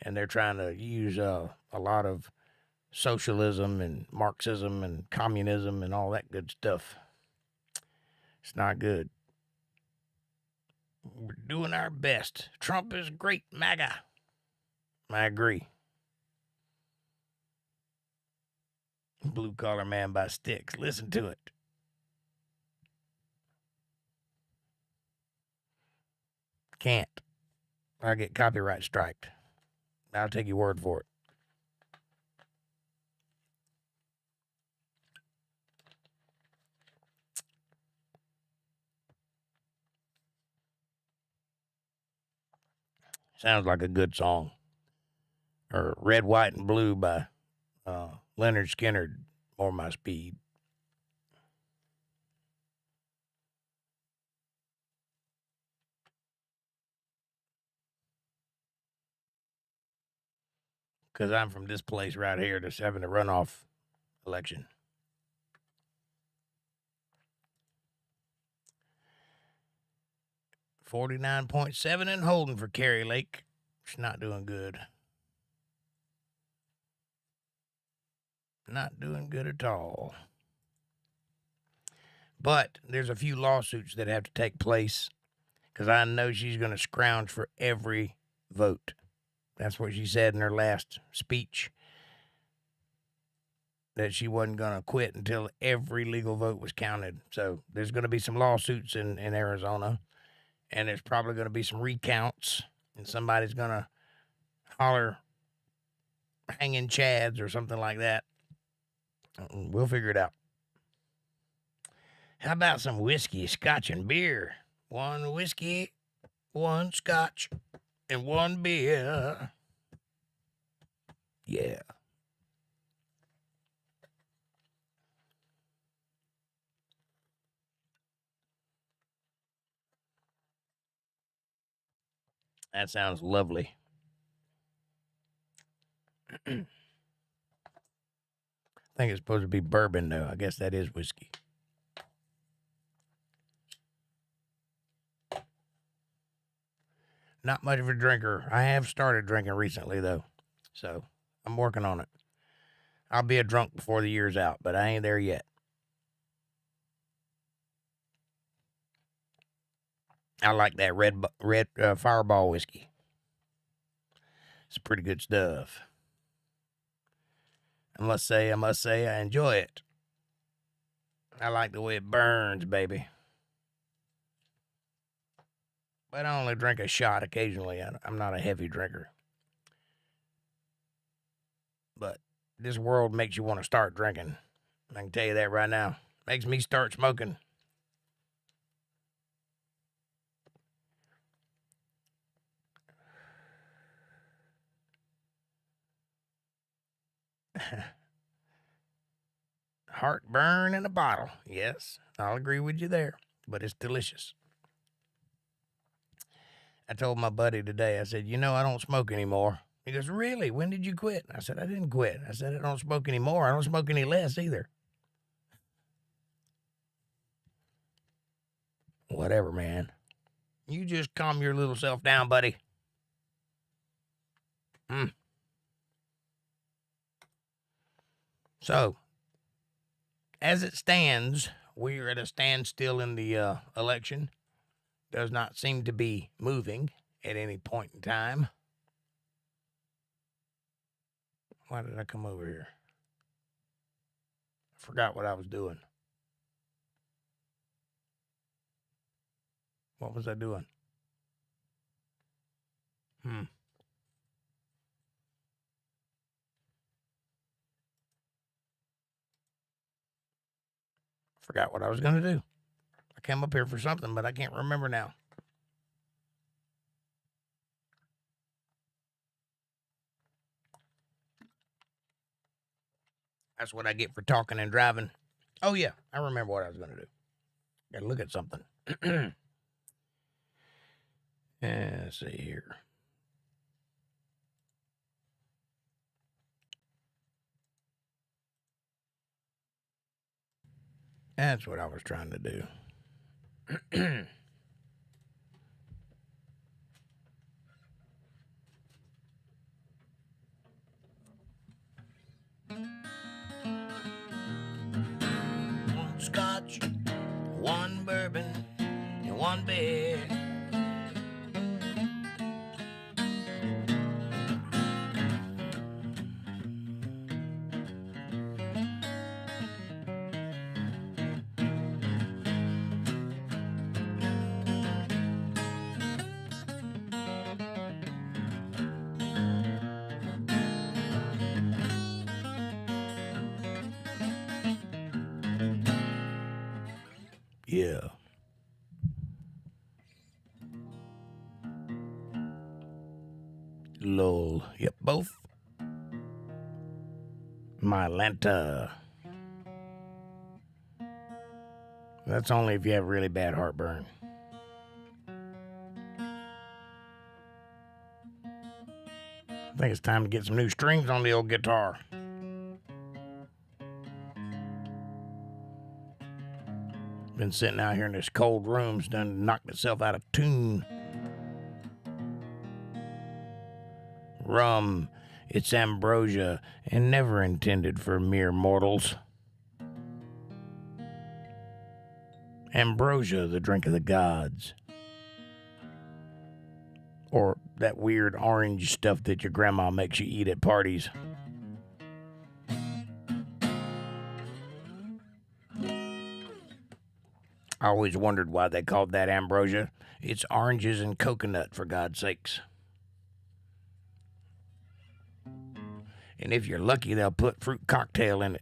and they're trying to use a lot of socialism and Marxism and communism and all that good stuff. It's not good. We're doing our best. Trump is great, MAGA. I agree. Blue Collar Man by Styx. Listen to it. Can't. I get copyright striked. I'll take your word for it. Sounds like a good song. Or Red, White, and Blue by Leonard Skinner, or my speed. Because I'm from this place right here that's having a runoff election. $49.7 and holding for Carrie Lake. She's not doing good. Not doing good at all. But there's a few lawsuits that have to take place because I know she's going to scrounge for every vote. That's what she said in her last speech, that she wasn't going to quit until every legal vote was counted. So there's going to be some lawsuits in Arizona, and there's probably going to be some recounts, and somebody's going to holler hanging chads or something like that. We'll figure it out. How about some whiskey, scotch, and beer? One whiskey, one scotch, and one beer. Yeah. That sounds lovely. I think it's supposed to be bourbon, though. I guess that is whiskey. Not much of a drinker. I have started drinking recently, though. So I'm working on it. I'll be a drunk before the year's out, but I ain't there yet. I like that red Fireball whiskey. It's pretty good stuff. I must say, I enjoy it. I like the way it burns, baby. But I only drink a shot occasionally. I'm not a heavy drinker. But this world makes you want to start drinking. I can tell you that right now. Makes me start smoking. Heartburn in a bottle. Yes, I'll agree with you there. But it's delicious. I told my buddy today, I said, I don't smoke anymore. He goes, really? When did you quit? I said, I didn't quit. I said, I don't smoke anymore. I don't smoke any less either. Whatever, man. You just calm your little self down, buddy. So, as it stands, we are at a standstill in the election. Does not seem to be moving at any point in time. Why did I come over here? I forgot what I was doing. What was I doing? Forgot what I was going to do. I came up here for something, but I can't remember now. That's what I get for talking and driving. Oh, yeah. I remember what I was going to do. Got to look at something. Let's see here. That's what I was trying to do. One scotch, one bourbon, and one beer. Yeah. Lol. Yep, both. My Lanta. That's only if you have really bad heartburn. I think it's time to get some new strings on the old guitar. Been sitting out here in this cold room, done knocked itself out of tune. Rum, it's ambrosia, and never intended for mere mortals. Ambrosia, the drink of the gods. Or that weird orange stuff that your grandma makes you eat at parties. I always wondered why they called that ambrosia. It's oranges and coconut, for God's sakes. And if you're lucky, they'll put fruit cocktail in it.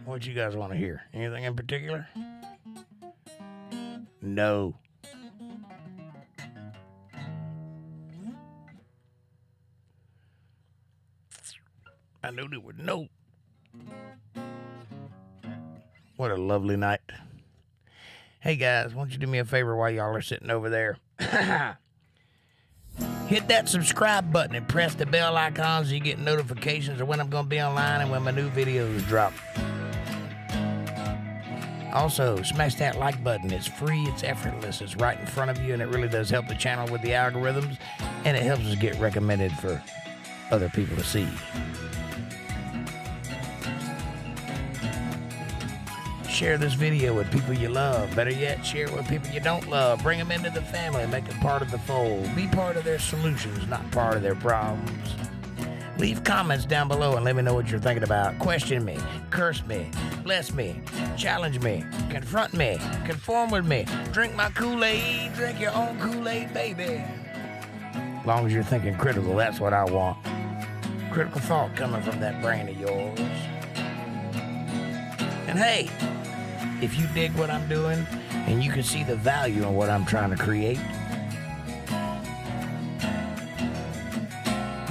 What you guys want to hear? Anything in particular? No. I knew there was no. What a lovely night. Hey guys, won't you do me a favor while y'all are sitting over there? Hit that subscribe button and press the bell icon so you get notifications of when I'm going to be online and when my new videos drop. Also, smash that like button. It's free, it's effortless, it's right in front of you, and it really does help the channel with the algorithms, and it helps us get recommended for other people to see. Share this video with people you love. Better yet, share it with people you don't love. Bring them into the family, make them part of the fold. Be part of their solutions, not part of their problems. Leave comments down below and let me know what you're thinking about. Question me, curse me, bless me, challenge me, confront me, conform with me, drink my Kool-Aid, drink your own Kool-Aid, baby. As long as you're thinking critical, that's what I want. Critical thought coming from that brain of yours. And hey, if you dig what I'm doing and you can see the value in what I'm trying to create,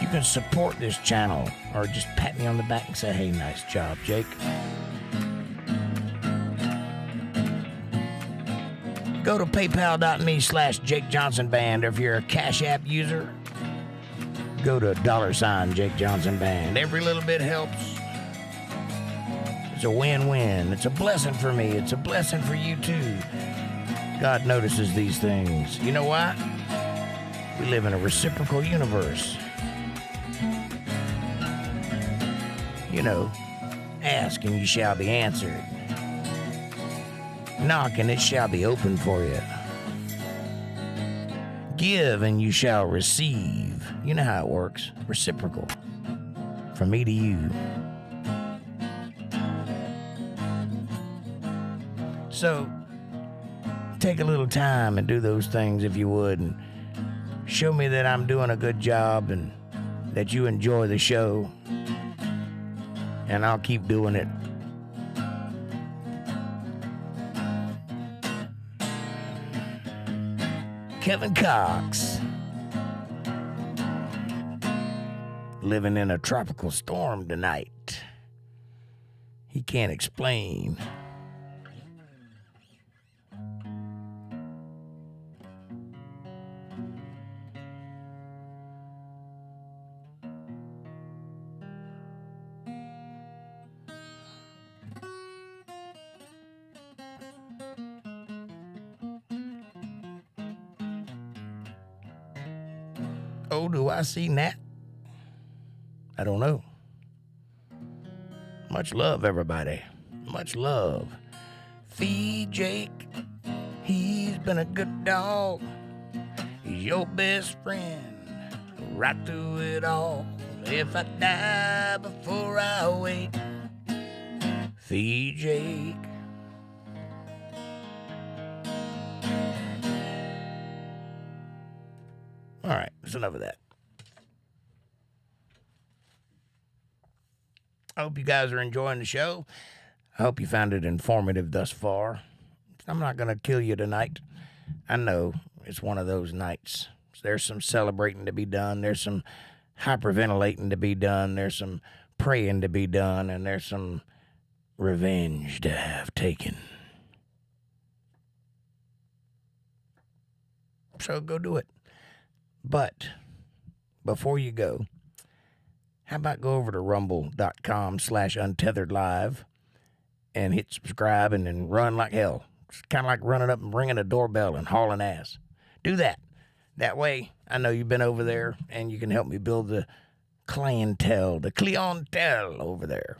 you can support this channel or just pat me on the back and say, hey, nice job, Jake. Go to paypal.me/jakejohnsonband, or if you're a CashApp user, go to $JakeJohnsonBand. Every little bit helps. It's a win-win. It's a blessing for me. It's a blessing for you too. God notices these things. You know why? We live in a reciprocal universe. You know, ask and you shall be answered. Knock and it shall be opened for you. Give and you shall receive. You know how it works. Reciprocal. From me to you. So, take a little time and do those things if you would, and show me that I'm doing a good job and that you enjoy the show, and I'll keep doing it. Kevin Cox, living in a tropical storm tonight. He can't explain. Oh, do I see Nat? I don't know. Much love, everybody. Much love. Feed Jake. He's been a good dog. He's your best friend. Right through it all. If I die before I wake, feed Jake. All right, that's enough of that. I hope you guys are enjoying the show. I hope you found it informative thus far. I'm not going to kill you tonight. I know it's one of those nights. There's some celebrating to be done. There's some hyperventilating to be done. There's some praying to be done. And there's some revenge to have taken. So go do it. But before you go, how about go over to rumble.com/UntetheredLive and hit subscribe and then run like hell. It's kind of like running up and ringing a doorbell and hauling ass. Do that. That way, I know you've been over there and you can help me build the clientele over there.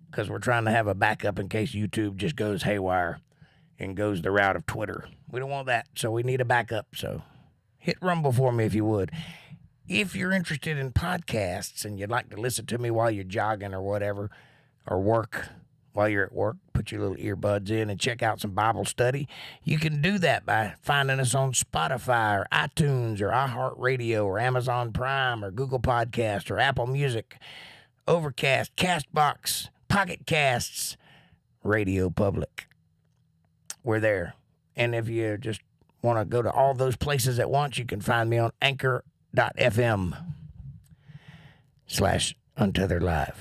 because we're trying to have a backup in case YouTube just goes haywire and goes the route of Twitter. We don't want that, so we need a backup. So hit Rumble for me if you would. If you're interested in podcasts and you'd like to listen to me while you're jogging or whatever, or work, while you're at work, put your little earbuds in and check out some Bible study, you can do that by finding us on Spotify or iTunes or iHeartRadio or Amazon Prime or Google Podcast or Apple Music, OverCast, CastBox, Pocket Casts, Radio Public. We're there. And if you just want to go to all those places at once, you can find me on anchor.fm/UntetheredLive.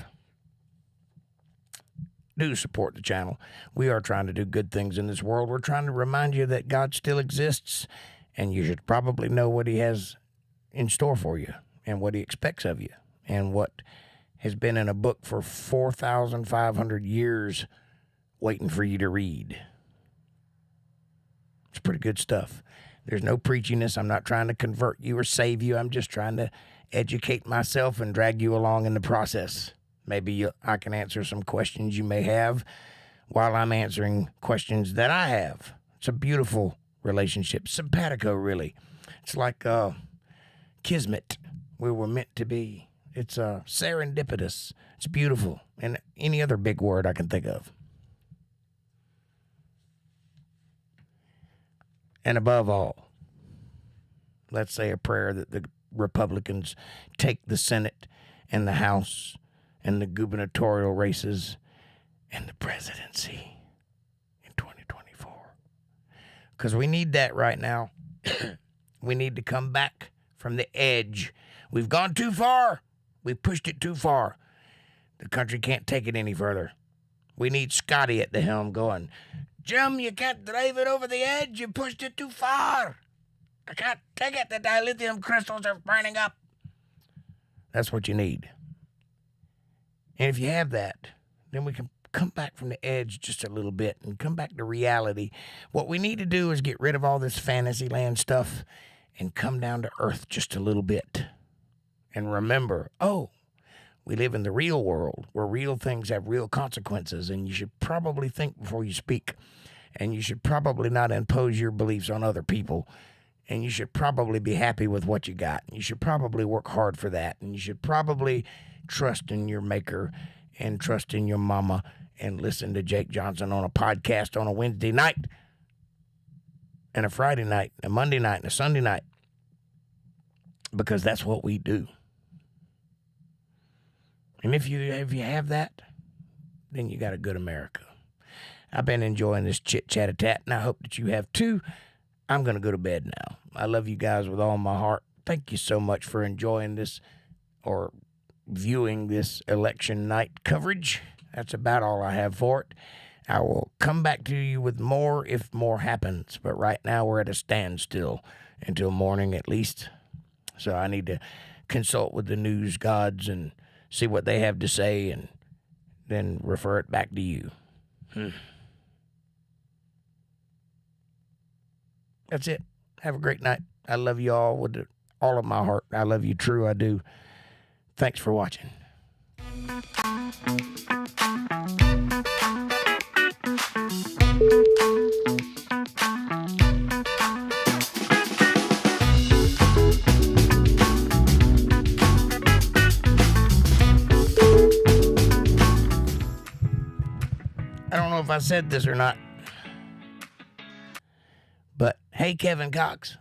Do support the channel. We are trying to do good things in this world. We're trying to remind you that God still exists, and you should probably know what he has in store for you and what he expects of you and what has been in a book for 4,500 years waiting for you to read. It's pretty good stuff. There's no preachiness. I'm not trying to convert you or save you. I'm just trying to educate myself and drag you along in the process. Maybe I can answer some questions you may have while I'm answering questions that I have. It's a beautiful relationship. Simpatico, really. It's like kismet, where we're meant to be. It's serendipitous. It's beautiful. And any other big word I can think of. And above all, let's say a prayer that the Republicans take the Senate and the House and the gubernatorial races and the presidency in 2024. Because we need that right now. We need to come back from the edge. We've gone too far. We've pushed it too far. The country can't take it any further. We need Scotty at the helm going, Jim, you can't drive it over the edge. You pushed it too far. I can't take it. The dilithium crystals are burning up. That's what you need. And if you have that, then we can come back from the edge just a little bit and come back to reality. What we need to do is get rid of all this fantasy land stuff and come down to earth just a little bit. And remember, we live in the real world where real things have real consequences, and you should probably think before you speak. And you should probably not impose your beliefs on other people. And you should probably be happy with what you got. You should probably work hard for that. And you should probably trust in your maker and trust in your mama and listen to Jake Johnson on a podcast on a Wednesday night and a Friday night, a Monday night, and a Sunday night. Because that's what we do. And if you have that, then you got a good America. I've been enjoying this Chat-a-Tat, and I hope that you have too. I'm going to go to bed now. I love you guys with all my heart. Thank you so much for enjoying this or viewing this election night coverage. That's about all I have for it. I will come back to you with more if more happens. But right now we're at a standstill until morning at least. So I need to consult with the news gods and see what they have to say and then refer it back to you. That's it. Have a great night. I love you all with all of my heart. I love you true. I do. Thanks for watching. I don't know if I said this or not, but hey, Kevin Cox.